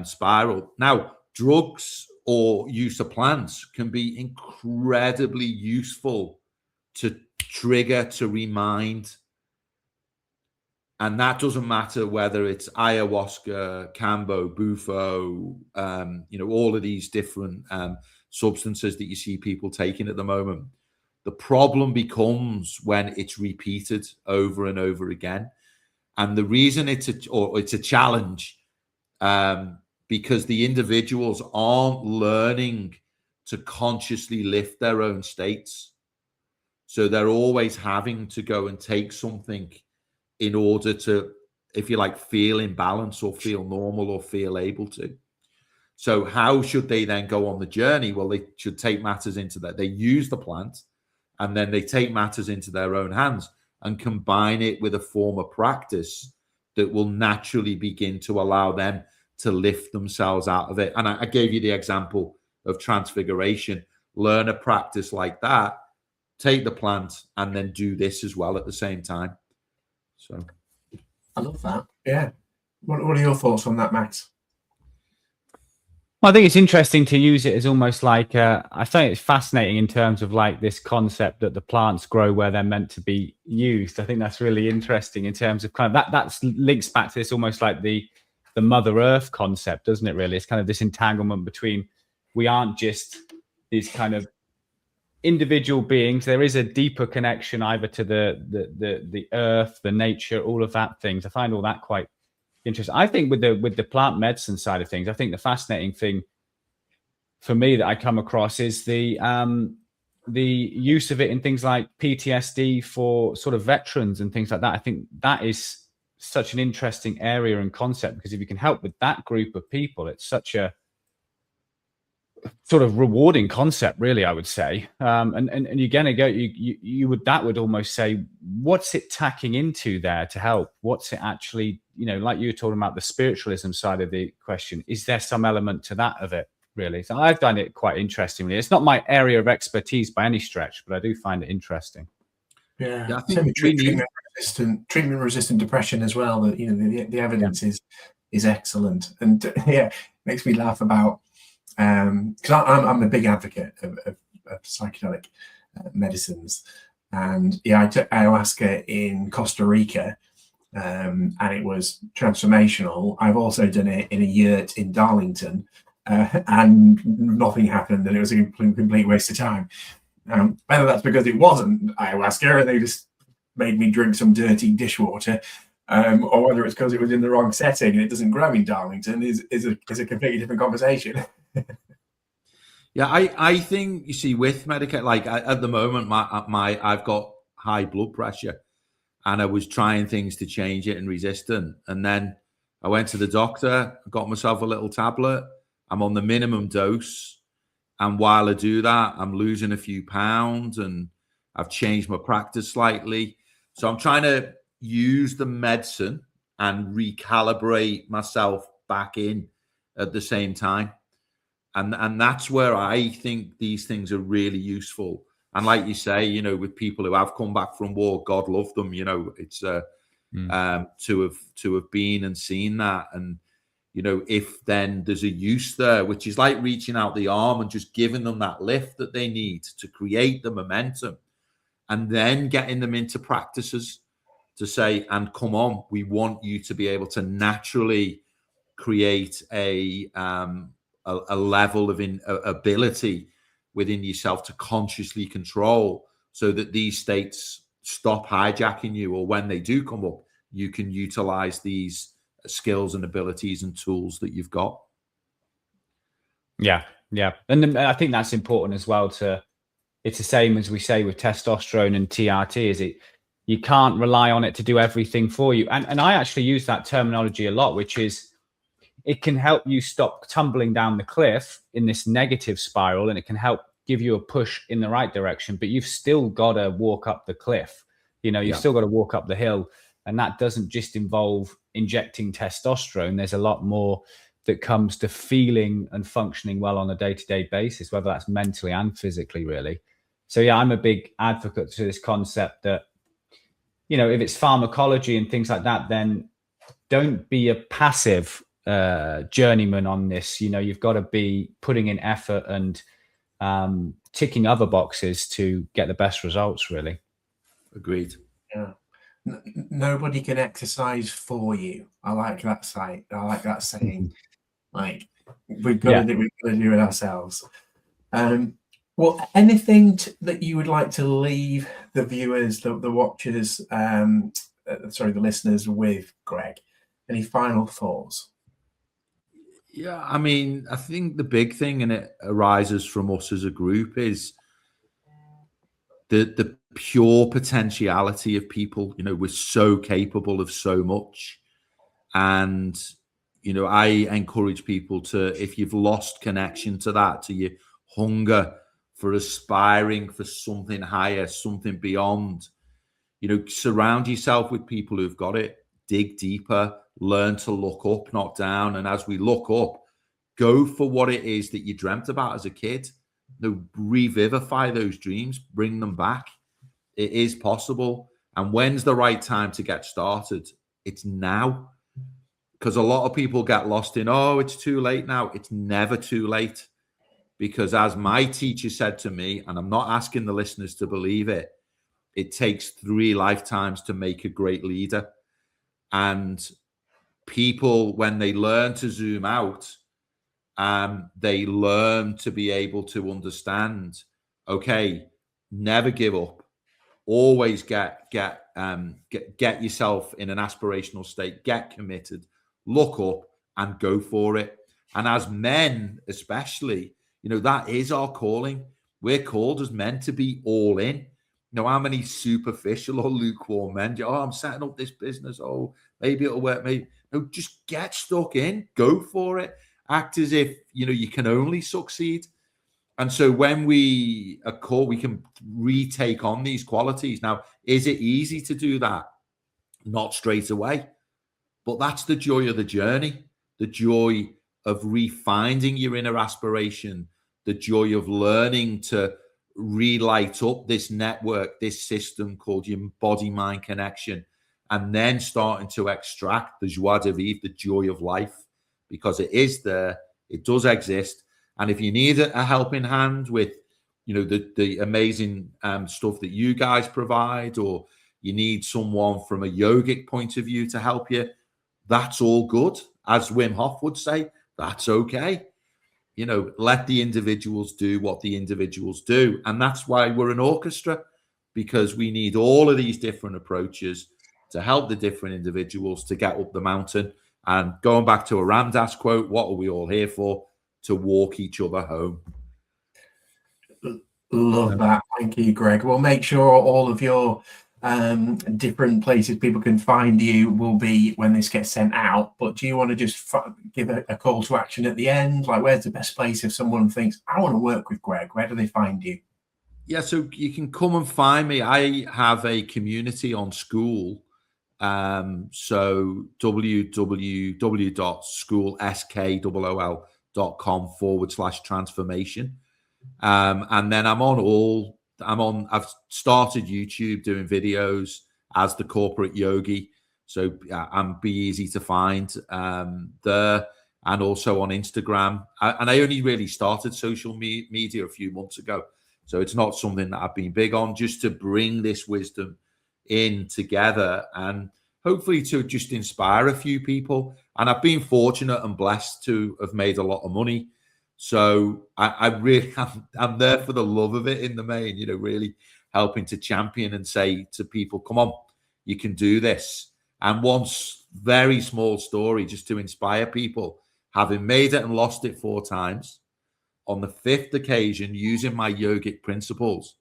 spiral. Now, drugs or use of plants can be incredibly useful to trigger, to remind. And that doesn't matter whether it's ayahuasca, Cambo, Bufo, all of these different substances that you see people taking at the moment. The problem becomes when it's repeated over and over again. And the reason it's a challenge, because the individuals aren't learning to consciously lift their own states. So they're always having to go and take something in order to, if you like, feel in balance or feel normal or feel able to. So how should they then go on the journey? Well, they should take matters into that. They use the plant and then they take matters into their own hands and combine it with a form of practice that will naturally begin to allow them to lift themselves out of it. And I gave you the example of transfiguration. Learn a practice like that, take the plant, and then do this as well at the same time. So I love that. Yeah. What are your thoughts on that, Max? Well, I think it's interesting to use it as almost like, I think it's fascinating in terms of like this concept that the plants grow where they're meant to be used. I think that's really interesting in terms of kind of that links back to this almost like the Mother Earth concept, doesn't it, really? It's kind of this entanglement between, we aren't just these kind of individual beings. There is a deeper connection either to the earth, the nature, all of that things. I find all that quite interesting. I think with the plant medicine side of things, I think the fascinating thing for me that I come across is the use of it in things like PTSD for sort of veterans and things like that. I think that is such an interesting area and concept, because if you can help with that group of people, it's such a sort of rewarding concept, really, I would say. And you're gonna go, you would, that would almost say, what's it tacking into there to help? What's it actually, like you were talking about the spiritualism side of the question, is there some element to that of it, really? So I've done it quite interestingly. It's not my area of expertise by any stretch, but I do find it interesting. Yeah, I think treatment-resistant depression as well. That the evidence is excellent, and makes me laugh about. Because I'm a big advocate of psychedelic medicines, and I took ayahuasca in Costa Rica, and it was transformational. I've also done it in a yurt in Darlington, and nothing happened, and it was a complete waste of time. Whether that's because it wasn't ayahuasca and they just made me drink some dirty dishwater, or whether it's because it was in the wrong setting and it doesn't grow in Darlington is a completely different conversation. Yeah, I think, you see, with medication, like at the moment, I've got high blood pressure, and I was trying things to change it and resistant. And then I went to the doctor, got myself a little tablet. I'm on the minimum dose. And while I do that, I'm losing a few pounds, and I've changed my practice slightly. So I'm trying to use the medicine and recalibrate myself back in at the same time. And that's where I think these things are really useful. And like you say, with people who have come back from war, God love them, it's to have been and seen that. And, if then there's a use there, which is like reaching out the arm and just giving them that lift that they need to create the momentum, and then getting them into practices to say, and come on, we want you to be able to naturally create a level of ability within yourself to consciously control, so that these states stop hijacking you, or when they do come up, you can utilize these skills and abilities and tools that you've got. Yeah, Yeah. And then I think that's important as well it's the same as we say with testosterone and TRT, you can't rely on it to do everything for you. And I actually use that terminology a lot, which is it can help you stop tumbling down the cliff in this negative spiral, and it can help give you a push in the right direction, but you've still got to walk up the cliff. You've still got to walk up the hill. And that doesn't just involve injecting testosterone. There's a lot more that comes to feeling and functioning well on a day-to-day basis, whether that's mentally and physically, really. So yeah, I'm a big advocate to this concept that, if it's pharmacology and things like that, then don't be a passive journeyman on this. You've got to be putting in effort and ticking other boxes to get the best results, really. Agreed. Yeah. Nobody can exercise for you. I like that saying. Like, we've got to do it ourselves. Well, anything that you would like to leave the viewers, the watchers, the listeners with, Greg? Any final thoughts? Yeah, I mean, I think the big thing, and it arises from us as a group, is the pure potentiality of people. We're so capable of so much. And, I encourage people to, if you've lost connection to that, to your hunger for aspiring for something higher, something beyond, surround yourself with people who've got it, dig deeper, learn to look up, not down. And as we look up, go for what it is that you dreamt about as a kid. Revivify those dreams, bring them back. It is possible. And when's the right time to get started? It's now. Because a lot of people get lost in, it's too late now. It's never too late. Because as my teacher said to me, and I'm not asking the listeners to believe it, it takes 3 lifetimes to make a great leader. And people, when they learn to zoom out, they learn to be able to understand, okay, never give up. Always get yourself in an aspirational state, get committed, look up and go for it. And as men, especially, that is our calling. We're called as men to be all in. How many superficial or lukewarm men do, I'm setting up this business. Maybe it'll work. Maybe. No, just get stuck in, go for it. Act as if, you can only succeed. And so when we are called, we can retake on these qualities. Now, is it easy to do that? Not straight away. But that's the joy of the journey, the joy of refinding your inner aspiration, the joy of learning to relight up this network, this system called your body-mind connection, and then starting to extract the joie de vivre, the joy of life, because it is there, it does exist. And if you need a helping hand with, the amazing stuff that you guys provide, or you need someone from a yogic point of view to help you, that's all good. As Wim Hof would say, that's okay. Let the individuals do what the individuals do. And that's why we're an orchestra, because we need all of these different approaches to help the different individuals to get up the mountain. And going back to a Ram Dass quote, what are we all here for? To walk each other home. Love that. Thank you, Greg. We'll make sure all of your different places people can find you will be when this gets sent out. But do you want to just give a call to action at the end? Like, where's the best place if someone thinks, I want to work with Greg? Where do they find you? Yeah, so you can come and find me. I have a community on School. So www.school.com/transformation. And then I've started YouTube doing videos as the Corporate Yogi. So I'm be easy to find there, and also on Instagram. And I only really started social media a few months ago. So it's not something that I've been big on, just to bring this wisdom in together and hopefully to just inspire a few people. And I've been fortunate and blessed to have made a lot of money. So I'm there for the love of it in the main, really helping to champion and say to people, come on, you can do this. And one very small story just to inspire people, having made it and lost it 4 times. on the 5th occasion, using my yogic principles,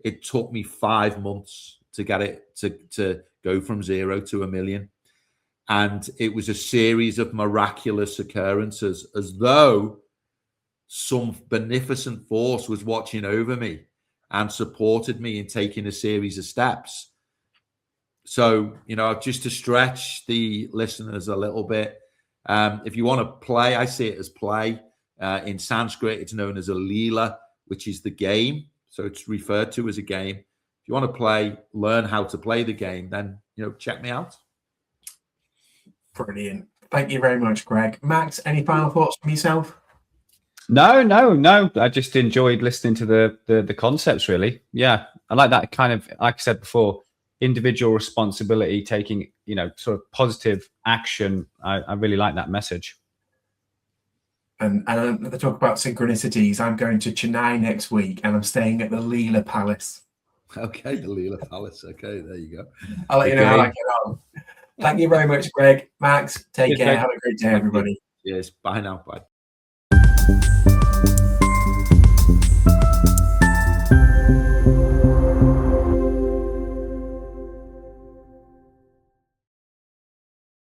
it took me 5 months to get it to go from 0 to 1 million. And it was a series of miraculous occurrences, as though some beneficent force was watching over me and supported me in taking a series of steps. So, just to stretch the listeners a little bit, if you want to play, I see it as play. In Sanskrit, it's known as a leela, which is the game. So it's referred to as a game. If you want to learn how to play the game, then, check me out. Brilliant. Thank you very much, Greg. Max, any final thoughts from yourself? No. I just enjoyed listening to the concepts, really. Yeah. I like that kind of, like I said before, individual responsibility, taking, sort of positive action. I really like that message. And to talk about synchronicities, I'm going to Chennai next week and I'm staying at the Leela Palace. Okay, the Leela Palace. Okay, there you go. I'll let you know how I get on. Thank you very much, Greg. Max, take care. Have a great day, everybody. Yes. Bye now. Bye.